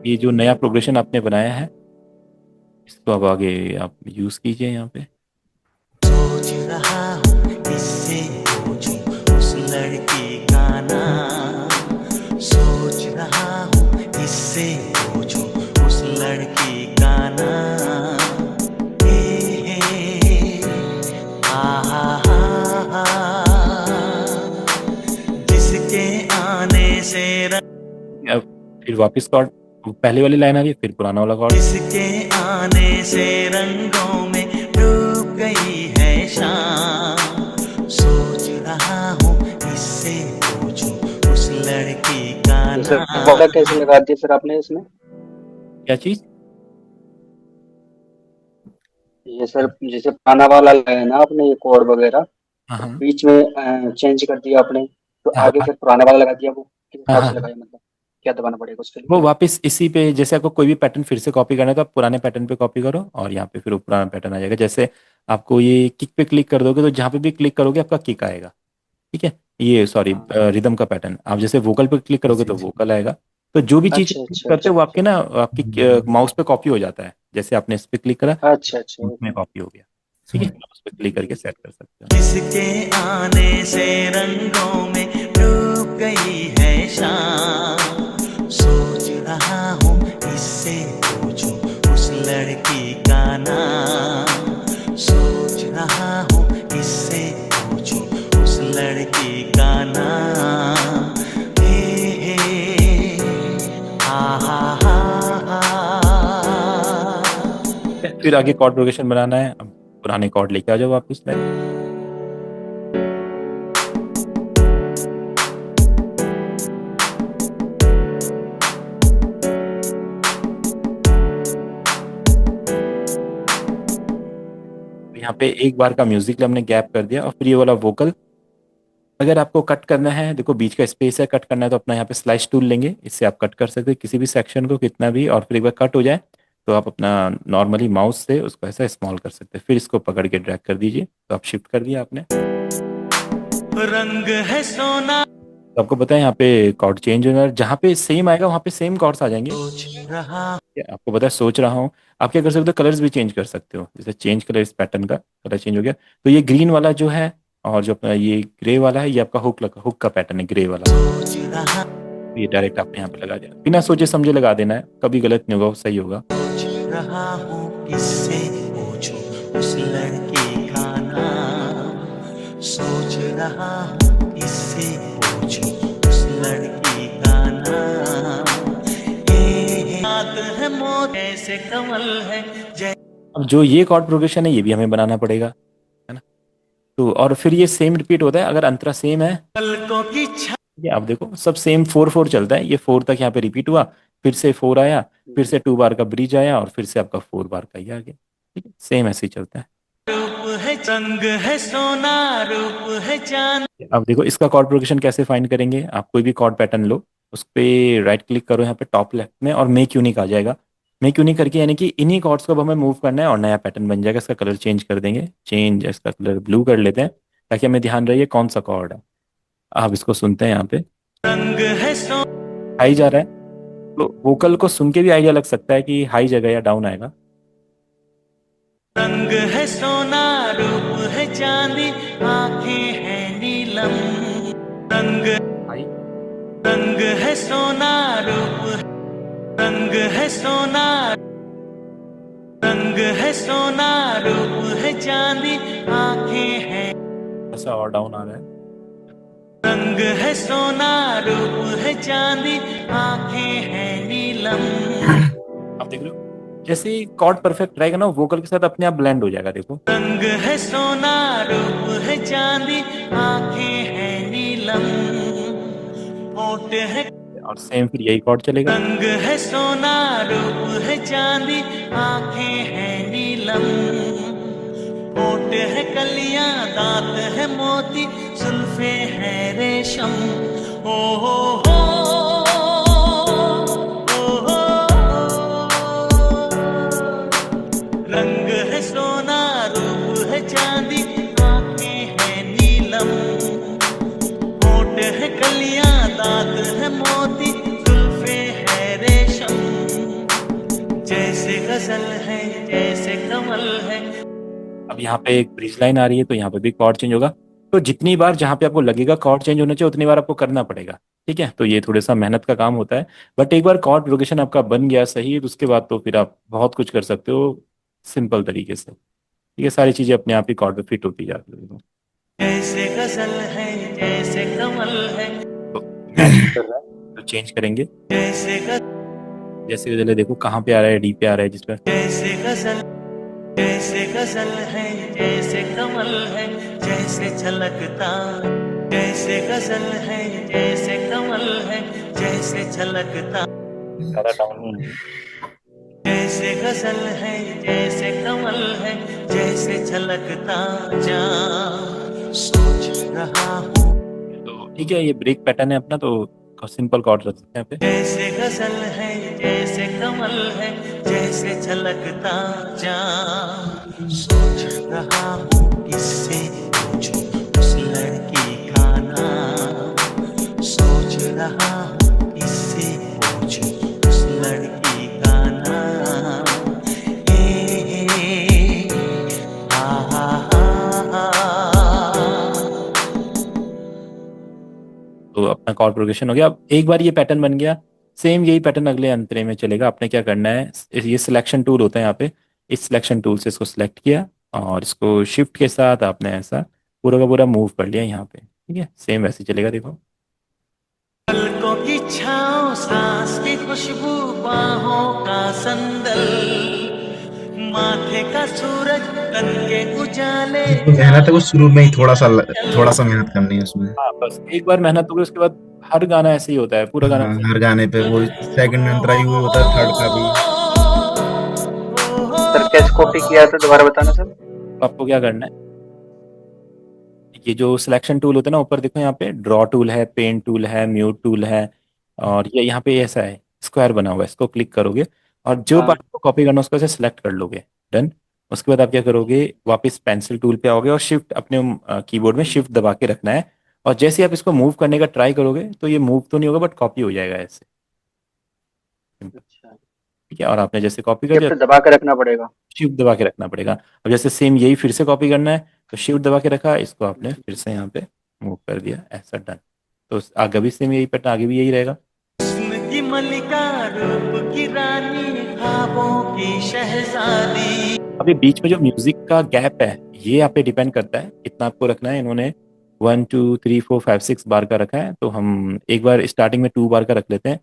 ये जो नया प्रोग्रेशन आपने बनाया है, इसको अब आगे आप यूज कीजिए यहाँ पे। सोच रहा हूँ इससे पूछूं उस लड़की का नाम सोच रहा हूँ इससे पूछूं उस लड़की का नाम हे हा जिसके आने से अब फिर वापस कॉर्ड, पहले वाली लाइन आ रही है, फिर पुराना वाला कॉर्ड। जिसके आने से रंगों में डूब गई है शाम सोच रहा हूँ इससे पूछूं उस लड़की का ये सर नाम वाला कैसे लगा दिया सर आपने इसमें? क्या चीज? ये सर जैसे पुराना वाला लगाया ना आपने ये कोड वगैरह, हाँ तो हाँ बीच में चेंज कर दिया आपने, तो हाँ आगे हाँ फिर पुराना वाला लगा दिया, वो किस हाँ हिसाब हाँ से हाँ। लगाया, मतलब क्या दबाना पड़ेगा उसके लिए? वो वापस इसी पे, जैसे आपको कोई भी पैटर्न फिर से कॉपी करना है तो आप पुराने पैटर्न पे कॉपी करो, और यहाँ पे फिर वो पुराना पैटर्न आ जाएगा। जैसे आपको ये किक पे क्लिक कर दोगे तो जहाँ पे भी क्लिक करोगे आपका किक आएगा, ठीक है। ये सॉरी, हाँ। रिदम का पैटर्न, आप जैसे वोकल पे क्लिक करोगे जी तो जी। वोकल आएगा। तो जो भी चीज़ अच्छा क्लिक अच्छा करते अच्छा हो वो अच्छा आपके ना, आपकी माउस पे कॉपी हो जाता है। जैसे आपने इस पे क्लिक करा, अच्छा अच्छा उसमें ओके। कॉपी हो गया, ठीक है। उस पर क्लिक करके सेट कर सकते हो। जिसके आने से रंगों में डूब गई है शाम सोच रहा हूँ इससे पूछूं उस लड़की का नाम सोच रहा हूँ इससे पूछूं उस लड़की का नाम हे हा फिर आगे कॉर्ड प्रोग्रेशन बनाना है, अब पुराने कॉर्ड लेके आ जाओ वापस लाइन। यहाँ पे एक बार का म्यूजिक हमने गैप कर दिया, और फिर ये वाला वोकल अगर आपको कट करना है, देखो बीच का स्पेस है, कट करना है तो अपना यहाँ पे स्लाइस टूल लेंगे, इससे आप कट कर सकते हैं किसी भी सेक्शन को कितना भी, और फिर एक बार कट हो जाए तो आप अपना नॉर्मली माउस से उसको ऐसा स्मॉल कर सकते हैं, फिर इसको पकड़ के ड्रैग कर दीजिए, तो आप शिफ्ट कर दिया आपने। रंग है सोना तो आपको पता है यहाँ पे कॉर्ड चेंज होना है, जहाँ पे सेम आएगा वहाँ पे सेम कॉर्ड्स आ जाएंगे। सोच रहा आपको पता है, सोच रहा हूँ। आप क्या कर सकते हो, कलर्स भी चेंज कर सकते हो, जैसे चेंज कलर, इस पैटर्न का कलर चेंज हो गया, तो ये ग्रीन वाला जो है, और जो अपना ये ग्रे वाला है, ये आपका हुक का पैटर्न है, ग्रे वाला। सोच रहा ये डायरेक्ट आपने यहाँ पे लगा दिया, बिना सोचे समझे लगा देना है, कभी गलत नहीं होगा, वो सही होगा। सोच रहा हूँ किससे पूछूं उस लड़की का नाम सोच रहा हूँ किससे पूछूं उस लड़की का नाम ये याद है मौत ऐसे कमल है जैसे अब जो ये कॉर्ड प्रोग्रेशन है ये भी हमें बनाना पड़ेगा, है ना। तो और फिर ये सेम रिपीट होता है अगर अंतरा सेम है। पलकों की ये आप देखो सब सेम 4 4 चलता है, ये 4 तक यहाँ पे रिपीट हुआ, फिर से 4 आया, फिर से 2 बार का ब्रिज आया, और फिर से आपका 4 बार का ही आ गया, ठीक है, सेम ऐसे ही चलता है। रूप है रंग है सोना रूप है चांद अब देखो इसका कॉर्ड प्रोग्रेशन कैसे फाइंड करेंगे, आप कोई भी कॉर्ड पैटर्न लो, उस पर राइट क्लिक करो यहाँ पे टॉप लेफ्ट में, और मेक यूनिक आ जाएगा। मेक यूनिक करके यानी कि इन्हीं कॉर्ड्स को अब हमें मूव करना है और नया पैटर्न बन जाएगा, इसका कलर चेंज कर देंगे, चेंज इसका कलर ब्लू कर लेते हैं, ताकि हमें ध्यान रहे कौन सा कॉर्ड है। आप इसको सुनते हैं, यहाँ पे रंग है हाई जा रहा है, तो वोकल को सुन के भी आइडिया लग सकता है कि हाई जगह या डाउन आएगा। रंग है सोना रूप है चांदी आंखें हैं नीलम रंग हाई रंग है सोना रूप, रंग है सोना, रंग है सोना रूप है चांदी, आंखें हैं ऐसा और डाउन आ रहा है। रंग है सोना रूप है चांदी, आंखें हैं नीलम। आप देख रहे हो जैसे कॉर्ड परफेक्ट रहेगा ना, वोकल के साथ अपने आप ब्लेंड हो जाएगा। देखो रंग है सोना रूप है चांदी, आंखें हैं नीलम, होठ है, और सेम फिर यही कॉर्ड चलेगा। रंग है सोना रूप है चांदी, आंखें हैं नीलम, होठ है कलियां, दांत है मोती, जुल्फे हैं रेशम। ओ हो हो, ओ हो, रंग है सोना रूप है चांदी, आंखें हैं नीलम, होठ है कलियां, दांत है मोती, जुल्फे है रेशम, जैसे गजल है जैसे कमल है। अब यहाँ पे एक ब्रिज लाइन आ रही है तो यहाँ पे भी कॉर्ड चेंज होगा। तो जितनी बार जहाँ पे आपको लगेगा कॉर्ड चेंज होना चाहिए उतनी बार आपको करना पड़ेगा। ठीक है, तो ये थोड़ा सा मेहनत का काम होता है। बट एक बार कॉर्ड प्रोग्रेशन आपका बन गया सही, तो उसके बाद तो फिर आप बहुत कुछ कर सकते हो सिंपल तरीके से। ठीक है, सारी चीजें अपने आप ही कॉर्ड पे फिट होती जाती है। जैसे गजल है जैसे कमल है, तो मैच कर रहा है तो चेंज करेंगे। जैसे गजल, जैसे चले देखो कहाँ पे आ रहा है, डी पे आ रहा है जिस पे। जैसे गजल, जैसे गजल है जैसे कमल है, जैसे छलकता, जैसे गजल है जैसे कमल है, जैसे छलकता, ज्यादा डाउन नहीं है। जैसे गजल है जैसे कमल है, जैसे छलकता जाम, सोच रहा हूँ, तो ठीक है, ये ब्रेक पैटर्न है अपना, तो सिंपल कॉर्ड रख सकते हैं यहाँ पे। जैसे गजल है जैसे कमल है, जैसे छलकता जाम, सोच रहा हूँ किससे पूछूं उस लड़की का नाम, सोच रहा हूँ किससे पूछूं उस लड़की का नाम, ए आ आ तो अपना कॉर्ड प्रोग्रेशन हो गया। अब एक बार ये पैटर्न बन गया, सेम यही पैटर्न अगले अंतरे में चलेगा। आपने क्या करना है, ये सिलेक्शन टूल होता है यहाँ पे, इस सिलेक्शन टूल से इसको सिलेक्ट किया और इसको शिफ्ट के साथ आपने ऐसा पूरा का पूरा मूव कर लिया यहाँ पे। ठीक है, सेम वैसे ही चलेगा। देखो पलकों की छाँव, सांस की खुशबू, बाहों का संदल, माथे का सूरज, तन के उजाले, जो मेहनत है वो शुरू में ही थोड़ा सा मेहनत करनी है उसमें। हाँ, बस एक बार मेहनत होगी उसके बाद हर गाना ऐसे ही होता है, पूरा गाना हाँ, हर गाने पे वो सेकंड अंतरा ही वो होता है, थर्ड का भी। सर कैसे कॉपी किया था, दोबारा बताना सर। आपको क्या करना है, ये जो सिलेक्शन टूल होता है ना, ऊपर देखो यहाँ पे ड्रॉ टूल है, पेन टूल है, म्यूट टूल है, और ये यहाँ पे ऐसा है स्क्वायर बना हुआ है, इसको क्लिक करोगे और जो हाँ पार्ट को कॉपी करना है उसको ऐसे सिलेक्ट कर लोगे। डन। उसके बाद आप क्या करोगे, वापस पेंसिल टूल पे आओगे और शिफ्ट अपने कीबोर्ड में शिफ्ट दबा के रखना है। और जैसे ही आप इसको मूव करने का ट्राई करोगे तो ये मूव तो नहीं होगा बट कॉपी हो जाएगा ऐसे। अच्छा, ठीक है, और आपने जैसे कॉपी कर दिया, शिफ्ट दबा के रखना पड़ेगा। शिफ्ट दबा के रखना पड़ेगा। अब जैसे सेम यही फिर से कॉपी करना है तो शिफ्ट दबा के रखा, इसको आपने फिर से यहाँ पे मूव कर दिया, ऐसा। डन। तो आगे भी सेम यही पैटर्न, आगे भी यही रहेगा। हुस्न की मलिका, रूप की रानी, ख्वाबों की शहजादी। अभी बीच में जो म्यूजिक का गैप है ये आप पे डिपेंड करता है कितना आपको रखना है। इन्होंने 1 2 3 4 5 6 बार का रखा है, तो हम एक बार स्टार्टिंग में 2 बार का रख लेते हैं,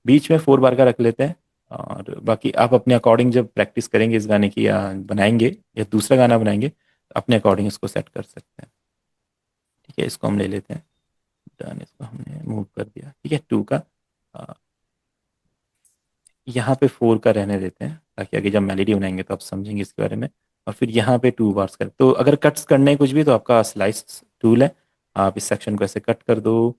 बीच में 4 बार का रख लेते हैं, और बाकी आप अपने अकॉर्डिंग जब प्रैक्टिस करेंगे इस गाने की या बनाएंगे या दूसरा गाना बनाएंगे अपने अकॉर्डिंग इसको सेट कर सकते हैं। ठीक है, इसको हम ले लेते हैं। डन, इसको हमने मूव कर दिया। ठीक है, 2 का यहाँ पे 4 का रहने देते हैं ताकि आगे जब मेलोडी बनाएंगे तो आप समझेंगे इसके बारे में। और फिर यहाँ पे 2 बार्स कर, तो अगर कट्स करने हैं कुछ भी तो आपका स्लाइस टूल है, आप इस सेक्शन को ऐसे कट कर दो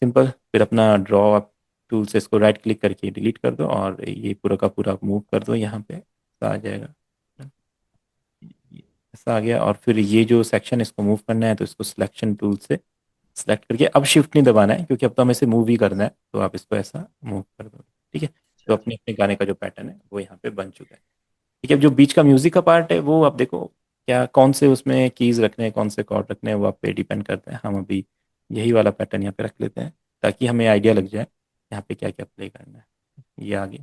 सिंपल। फिर अपना ड्रॉ आप टूल से इसको राइट क्लिक करके डिलीट कर दो और ये पूरा का पूरा मूव कर दो यहाँ पे, ऐसा आ जाएगा। ऐसा आ गया। और फिर ये जो सेक्शन इसको मूव करना है तो इसको सिलेक्शन टूल से सिलेक्ट करके अब शिफ्ट नहीं दबाना है क्योंकि अब तो हमें इसे मूव ही करना है, तो आप इसको ऐसा मूव कर दो। ठीक है, तो अपने अपने गाने का जो पैटर्न है वो यहाँ पे बन चुका है। ठीक है, जो बीच का म्यूजिक का पार्ट है वो आप देखो क्या कौन से उसमें कीज रखने हैं, कौन से कॉर्ड रखने हैं, वो आप पे डिपेंड करते हैं। हम अभी यही वाला पैटर्न यहाँ पे रख लेते हैं ताकि हमें आइडिया लग जाए यहाँ पे क्या क्या प्ले करना है। ये आगे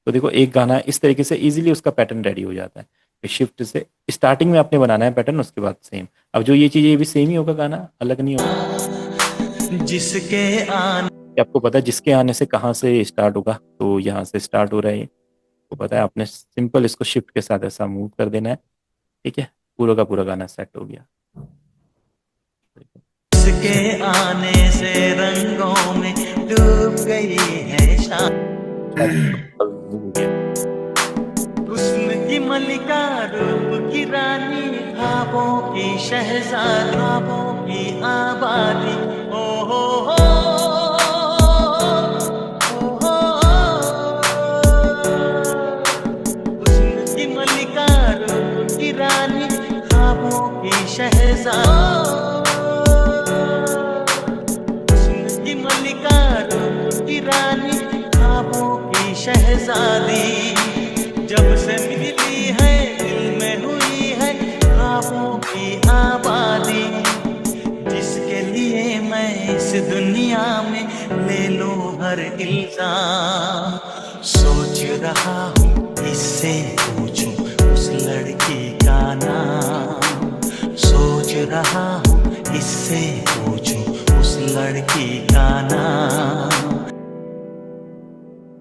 तो देखो एक गाना इस तरीके से इजीली उसका पैटर्न रेडी हो जाता है। शिफ्ट से स्टार्टिंग में आपने बनाना है पैटर्न, उसके बाद सेम। अब जो ये चीज़ ये भी सेम ही होगा, गाना अलग नहीं होगा। जिसके आने ये आपको पता है जिसके आने से कहाँ से स्टार्ट होगा, तो यहाँ से स्टार्ट हो रहा है ये, तो पता है आपने सिंपल इसको शिफ्ट के साथ ऐसा मूव कर देना है। ठीक है, पूरा का पूरा गाना सेट हो गया। जिसके आने से रंगों में डूब गई है शाम, हुस्न की मलिका रूप की रानी, ख्वाबों की शहजाद, ख्वाबों की आबादी। ओ हो हुस्न की मलिका रूप की रानी, ख्वाबों की शहजाद, हुस्न की मलिका रूप की रानी, ख्वाबों की शहजादी। जब से मिली है दिल में हुई है ख्वाबों की आबादी, जिसके लिए मैं इस दुनिया में ले लूं हर इल्जाम। सोच रहा हूँ इससे पूछूं उस लड़की का नाम, सोच रहा हूँ इससे पूछूं उस लड़की का नाम।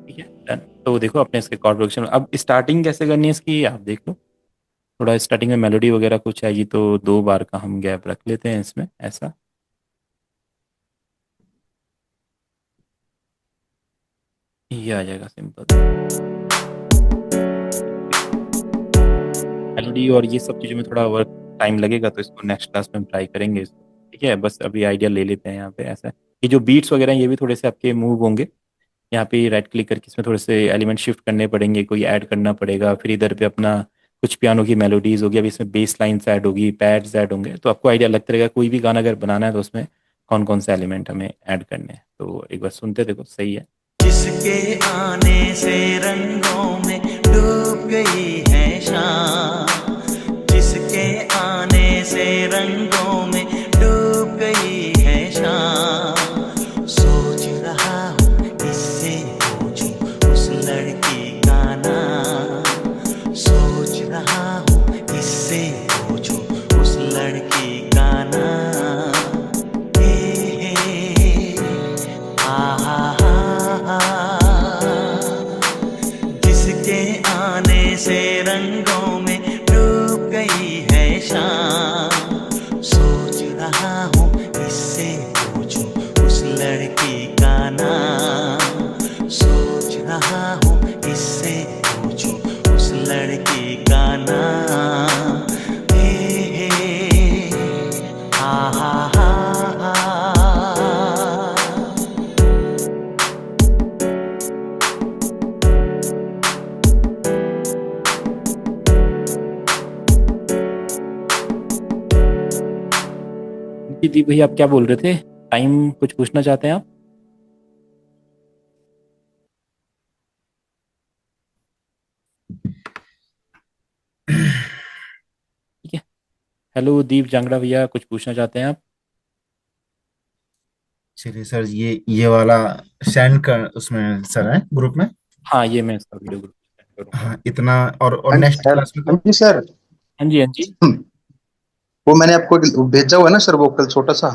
ठीक है डन। तो देखो अपने इसके कॉर्ड प्रोग्रेशन, अब स्टार्टिंग कैसे करनी है इसकी आप देख लो। थोड़ा स्टार्टिंग में मेलोडी वगैरह कुछ आएगी तो 2 बार का हम गैप रख लेते हैं इसमें, ऐसा। ये आ जाएगा सिंपल मेलोडी, और ये सब चीज़ों में थोड़ा वर्क टाइम लगेगा, तो इसको नेक्स्ट क्लास में हम ट्राई करेंगे इसको। ठीक है, बस अभी आइडिया ले लेते हैं यहाँ पे ऐसा। ये जो बीट्स वगैरह हैं, ये भी थोड़े से आपके मूव होंगे। यहाँ पे राइट क्लिक करके इसमें थोड़े से एलिमेंट शिफ्ट करने पड़ेंगे, कोई ऐड करना पड़ेगा। फिर इधर पे अपना कुछ पियानो की मेलोडीज होगी, अभी इसमें बेस लाइन्स ऐड होगी, पैड्स ऐड होंगे, तो आपको आइडिया लगता रहेगा कोई भी गाना अगर बनाना है तो उसमें कौन कौन से एलिमेंट हमें ऐड करने हैं। तो एक बार सुनते देखो, सही है। जिसके आने से रंगों में डूब गई है शाम, जिसके आने से रंगों में डूब गई है शाम। सोच रहा हूँ इससे पूछूं उस लड़की का नाम, सोच रहा हूँ इससे पूछूं उस लड़की का नाम। जिसके आने से रंगों में डूब गई है शाम, सोच रहा हूँ इससे पूछूं उस लड़की का नाम, सोच रहा हूँ इससे पूछूं उस लड़की का नाम। हे हा हा हा हा। जी दी भैया, आप क्या बोल रहे थे? टाइम कुछ पूछना चाहते हैं आप? ठीक है, हेलो दीप जांगड़ा भैया, कुछ पूछना चाहते हैं आप? चलिए सर, ये वाला सेंड कर उसमें सर है ग्रुप में। हाँ, ये मैं इसका वीडियो ग्रुप में सेंड करूँगा। हाँ इतना, और हाँ नेक्स्ट क्लास में हाँ तो जी सर। हाँ जी, हाँ जी। वो मैंने आपको भेजा हुआ है ना सर, वोकल छोटा सा,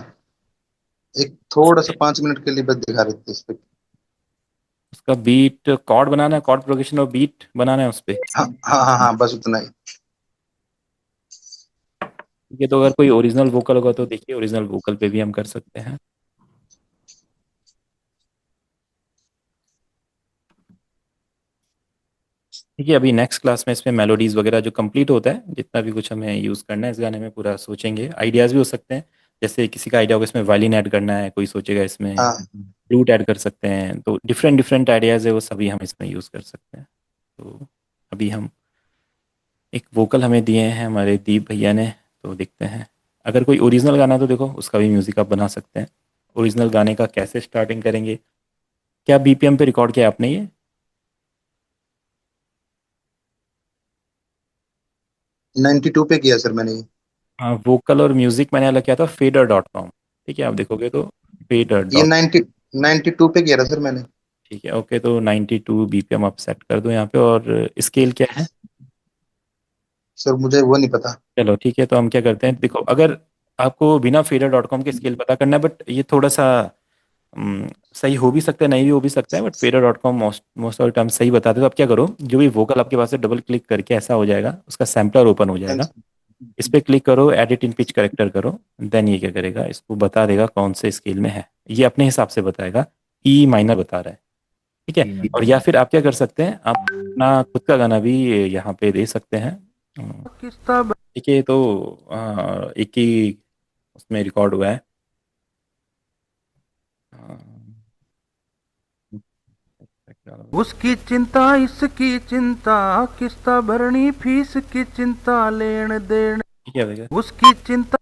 एक थोड़ा सा 5 मिनट के लिए बस दिखा रहे थे इस पे। उसका बीट कॉर्ड बनाना है, कॉर्ड प्रोग्रेशन और बीट बनाना है उस पे। हाँ हाँ हाँ हाँ, बस उतना ही। ठीक है, तो अगर कोई ओरिजिनल वोकल होगा तो देखिए, ओरिजिनल वोकल पे भी हम कर सकते हैं। ठीक है, अभी नेक्स्ट क्लास में इसमें मेलोडीज वगैरह जो कंप्लीट होता है, जितना भी कुछ हमें यूज़ करना है इस गाने में, पूरा सोचेंगे। आइडियाज़ भी हो सकते हैं, जैसे किसी का आइडिया होगा इसमें वायलिन ऐड करना है, कोई सोचेगा इसमें हाँ फ्लूट ऐड कर सकते हैं। तो डिफरेंट डिफरेंट आइडियाज़ है, वो सभी हम इसमें यूज़ कर सकते हैं। तो अभी हम एक वोकल हमें दिए हैं हमारे दीप भैया ने, तो देखते हैं। अगर कोई ओरिजिनल गाना है तो देखो उसका भी म्यूज़िक आप बना सकते हैं। ओरिजिनल गाने का कैसे स्टार्टिंग करेंगे? क्या बीपीएम पे रिकॉर्ड किया आपने ये? 92 पे किया सर मैंने ये। हाँ, वोकल और म्यूज़िक मैंने अलग किया था fader.com। ठीक है, आप देखोगे तो फेड ये डॉट, 92 पे किया था सर मैंने। ठीक है ओके, तो 92 BPM आप सेट कर दो यहाँ पे। और स्केल क्या है? सर मुझे वो नहीं पता। चलो ठीक है, तो हम क्या करते हैं, देखो अगर आपको बिना fader.com के स्केल पता करना है, बट ये थोड़ा सा सही हो भी सकता है, नहीं भी हो भी सकता है, but fader.com most most of the time सही बताते हैं। तो आप क्या करो, जो भी वोकल आपके पास है डबल क्लिक करके ऐसा हो जाएगा, उसका सैम्पलर ओपन हो हाँ जाएगा, जी। इस पे क्लिक करो, एडिट इन पिच करेक्टर करो, देन ये क्या करेगा, इसको बता देगा कौन से स्केल में है, ये अपने हिसाब से बताएगा, ई माइनर बता रहा है, ठीक है। और या फिर आप क्या कर सकते हैं, आप अपना खुद का गाना भी यहाँ पे दे सकते हैं, ठीक है। तो एक ही उसमें रिकॉर्ड हुआ है, उसकी चिंता इसकी चिंता, किस्ता भरनी फीस की चिंता, लेन देन ठीक है भैया। उसकी चिंता।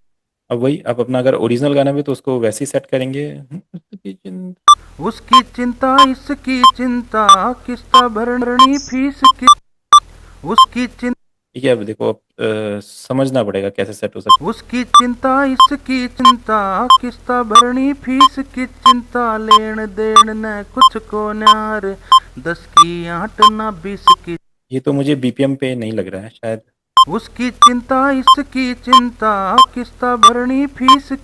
अब वही आप अपना अगर ओरिजिनल गाना भी तो उसको वैसे ही सेट करेंगे, उसकी चिंता इसकी चिंता, किस्ता भरनी फीस की उसकी चिंता। ठीक है। अब देखो, अब समझना पड़ेगा कैसे सेट हो सकता है। उसकी चिंता इसकी चिंता, किस्ता भरनी फीस की चिंता, लेन देन न कुछ को न्यार, 10 की 8 ना 20 की। ये तो मुझे BPM पे नहीं लग रहा है शायद। उसकी चिंता इसकी चिंता, किस्ता भरनी फीस की।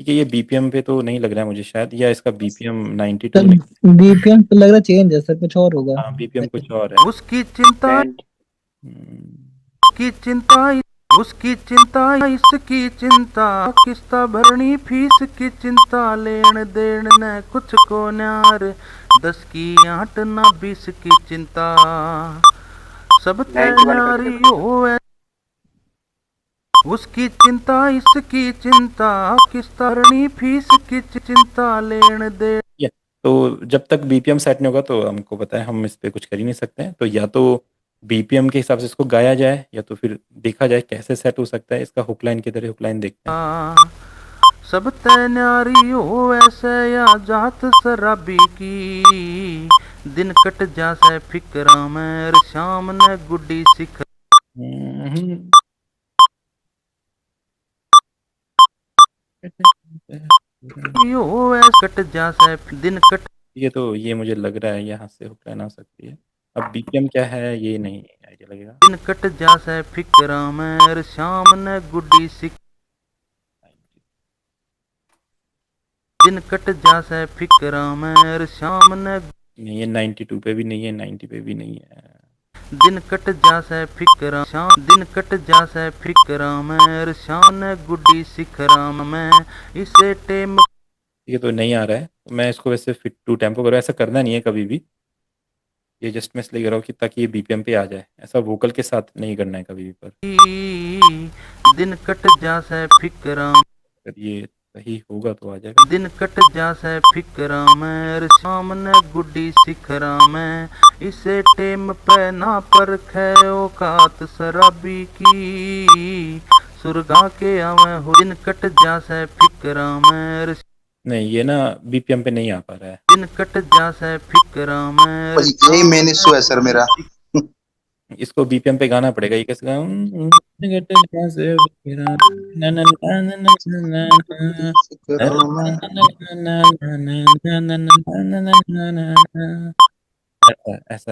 ठीक है, ये BPM पे तो नहीं लग रहा है मुझे शायद, या इसका BPM 92 सर बीपीएम पे लग रहा चेंज है सर, कुछ और होगा। हाँ BPM कुछ और है। उसकी चिंता बैंड की चिंता, उसकी चिंता इसकी चिंता, किस्ता भरनी फीस की चिंता, लेन देन न कुछ को न्यार, 10 की 8 ना 20 की चिंता, सब 91 तैयारी हो। उसकी चिंता इसकी चिंता, किस्ता भरनी फीस की चिंता, लेन देन। तो जब तक BPM सेट नहीं होगा तो हमको पता है हम इस पे कुछ कर ही नहीं सकते हैं। तो या तो BPM के हिसाब से इसको गाया जाए, या तो फिर देखा जाए कैसे सेट हो सकता है। इसका हुक लाइन किधर है, हुक लाइन देखते हैं। सब तैयारी हो ऐसे या जात शराबी की, दिन कट जासे फिक्रा में, शाम ने गुड्डी सिख हो ऐसे कट जासे दिन कट। ये तो ये मुझे लग रहा है यहाँ से हुक लाइन आ सकती है। अब BPM क्या है ये नहीं आइडिया लगेगा। दिन कट जासे फिक्रा में, शाम ने गुड्डी सिख। दिन कट जासे फिक्रा में, शाम ने नहीं, ये 92 पे भी नहीं है, 90 पे भी नहीं है। दिन कट जासे फिक्रा शाम, दिन कट जासे फिक्रा में, शाम ने गुड्डी सिखरा में, इसे टेम। ये तो नहीं आ रहा है, मैं इसको वैसे फिट टू टेम्पो करूँ, ऐसा करना नहीं है कभी भी। ये जस्ट मैं इसलिए कर रहा हूँ कि ताकि ये BPM पे आ जाए, ऐसा वोकल के साथ नहीं करना है कभी भी। पर दिन कट जासे फिक्रा, अगर ये सही होगा तो आ जाएगा। दिन कट जासे फिक्रा में, शाम ने गुड्डी सिखरा में, इसे टेम पे ना परखे औकात शराबी की, सुरगा के आवे हो। दिन कट जासे फिक्रा में, नहीं, ये ना BPM पे नहीं आ पा रहा है। दिन कट जासे फिक्रा में, भाई यही मेन इशू है सर मेरा। इसको BPM पे गाना पड़ेगा। ये कैसे ऐसा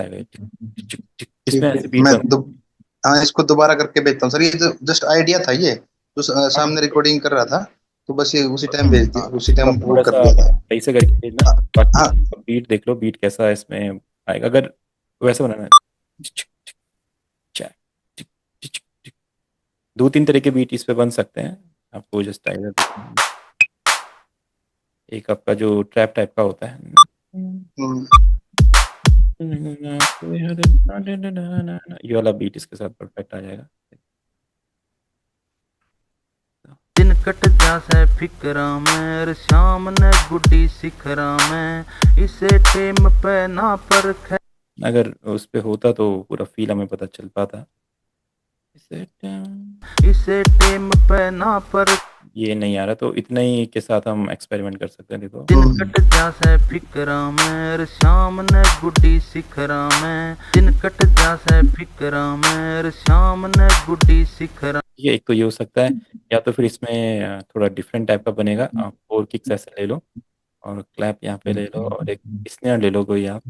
है, इसमें ठीक है ऐसे बीट मैं बन। हाँ इसको दोबारा करके भेजता हूँ सर। ये जो जस्ट आइडिया था, ये जो सामने रिकॉर्डिंग कर रहा था, तो बस ये उसी टाइम भेज दिया, उसी टाइम वो थोड़ा कर सा दिया था। सही से करके भेजना। हाँ बाकी बीट देख लो, बीट कैसा है इसमें आएगा। अगर वैसे बनाना है, 2-3 तरह के बीट इस पे बन सकते हैं। आपको जस्ट आइडिया, एक आपका जो ट्रैप टाइप का होता है, ये वाला बीट इसके साथ परफेक्ट आ जाएगा। दिन कट जासे फिक्रा में, शाम ने गुड्डी सिखरा में, इसे टेम पे ना परखे। अगर उस पे होता तो पूरा फील हमें पता चल पाता। इसे टेम पे ना पर ये नहीं आ रहा, तो इतना ही के साथ हम एक्सपेरिमेंट कर सकते हैं। देखो दिन कट जासे फिकरा में शाम ने गुड्डी सिखरा में, दिन कट जासे फिकरा में शाम ने गुड्डी सिखरा। ये एक तो ये हो सकता है, या तो फिर इसमें थोड़ा डिफरेंट टाइप का बनेगा। आप 4 किक्स ऐसे ले लो और क्लैप यहाँ पे ले लो और एक स्नेयर ले लो कोई आप।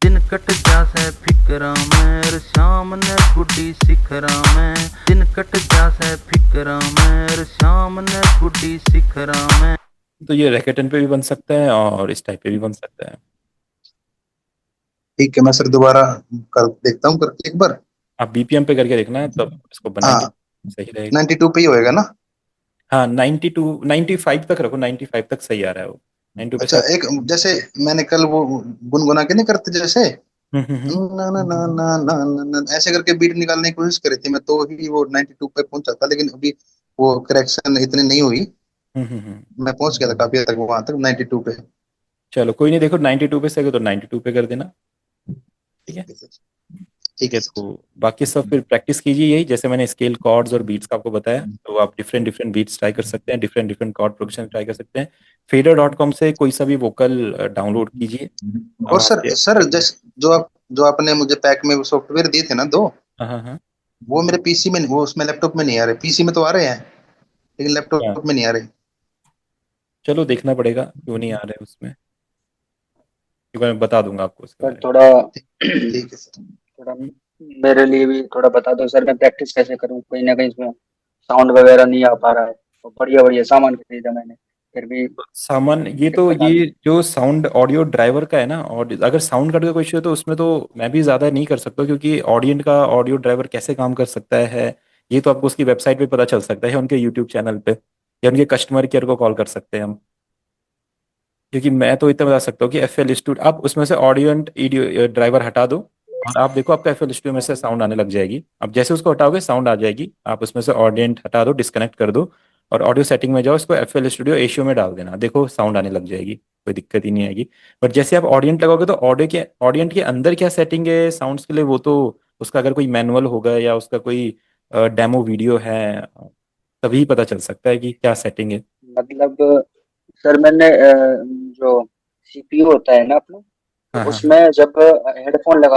दिन कट जासे फिकरा में शाम ने गुड्डी सिखरा में, दिन कट जासे फिकरा में शाम ने गुड्डी सिखरा में। तो ये रैकेटन पे भी बन सकता है और इस टाइप पे भी बन सकता है। ठीक है, मैं सर दोबारा कर देखता हूँ करके एक बार। आप बीपीएम पे करके देखना है, तब इसको बनाएंगे हाँ, सही रहेगा। 92 पे ही होएगा ना? हाँ 92 95 तक रखो, 95 तक सही आ रहा है वो। 92 पे अच्छा, शायद। एक जैसे मैंने कल वो गुनगुना के नहीं करते जैसे हम्म। ना ना ना ना ना ना ना ऐसे करके बीट निकालने की कोशिश करी थी मैं, तो ही वो 92 पे पहुंचा था, लेकिन अभी वो करेक्शन इतनी नहीं हुई। मैं पहुंच गया था काफी हद तक वहां तक 92 पे। चलो कोई नहीं, देखो 92 पे सही हो तो 92 पे कर देना। ठीक है। ठीक है तो सर। बाकी सब फिर प्रैक्टिस कीजिए, यही जैसे मैंने स्केल कॉर्ड्स और बीट्स का आपको बताया, तो आप डिफरेंट डिफरेंट बीट्स ट्राई कर सकते हैं, different different chord progression try कर सकते हैं। fader.com से कोई सा भी वोकल डाउनलोड कीजिए और वहाँ सर से। सर जैसे जो आपने मुझे पैक में सॉफ्टवेयर दिए थे ना 2, हाँ हाँ हाँ। वो मेरे पीसी में, वो उसमें लैपटॉप में नहीं आ रहे। पीसी में तो आ रहे हैं लेकिन हाँ, लैपटॉप में नहीं आ रहे। चलो देखना पड़ेगा क्यों नहीं आ रहे उसमें, एक बार मैं बता दूंगा आपको उसके सर बारे थोड़ा ठीक है सर। थोड़ा मेरे लिए भी थोड़ा बता दो सर, मैं प्रैक्टिस कैसे करूँ? कहीं ना कहीं इसमें साउंड वगैरह नहीं आ पा रहा है, और बढ़िया बढ़िया सामान खरीदा मैंने, फिर भी में। सामान ये तो, दिक्कत आ रही ये जो साउंड ऑडियो ड्राइवर का है ना, और अगर साउंड कार्ड का कोई इशू है तो उसमें तो मैं भी ज़्यादा नहीं कर सकता, क्योंकि ऑडियंस का ऑडियो ड्राइवर कैसे काम कर सकता है ये तो आपको उसकी वेबसाइट पे पता चल सकता है, उनके यूट्यूब चैनल पे, या उनके कस्टमर केयर को कॉल कर सकते हैं हम। क्योंकि मैं तो इतना बता सकता हूँ कि एफ एल स्टूडियो, आप उसमें से ऑडियो एंड ईडियो ड्राइवर हटा दो और आप देखो आपका एफ एल स्टूडियो में से साउंड आने लग जाएगी। अब जैसे उसको हटाओगे साउंड आ जाएगी, आप उसमें से ऑडियंट हटा दो, डिस्कनेक्ट कर दो और ऑडियो सेटिंग में जाओ, इसको एफ एल स्टूडियो एशियो में डाल देना, देखो साउंड आने लग जाएगी, कोई दिक्कत ही नहीं आएगी। बट जैसे आप ऑडियंट लगाओगे तो ऑडियंट के अंदर क्या सेटिंग है साउंड्स के लिए, वो तो उसका अगर कोई मैनुअल होगा या उसका कोई डेमो वीडियो है, तभी पता चल सकता है कि क्या सेटिंग है। मतलब सर मैंने जो सीपीयू होता है ना अपना, तो हाँ हाँ हाँ। उसमें जब हेडफोन लगा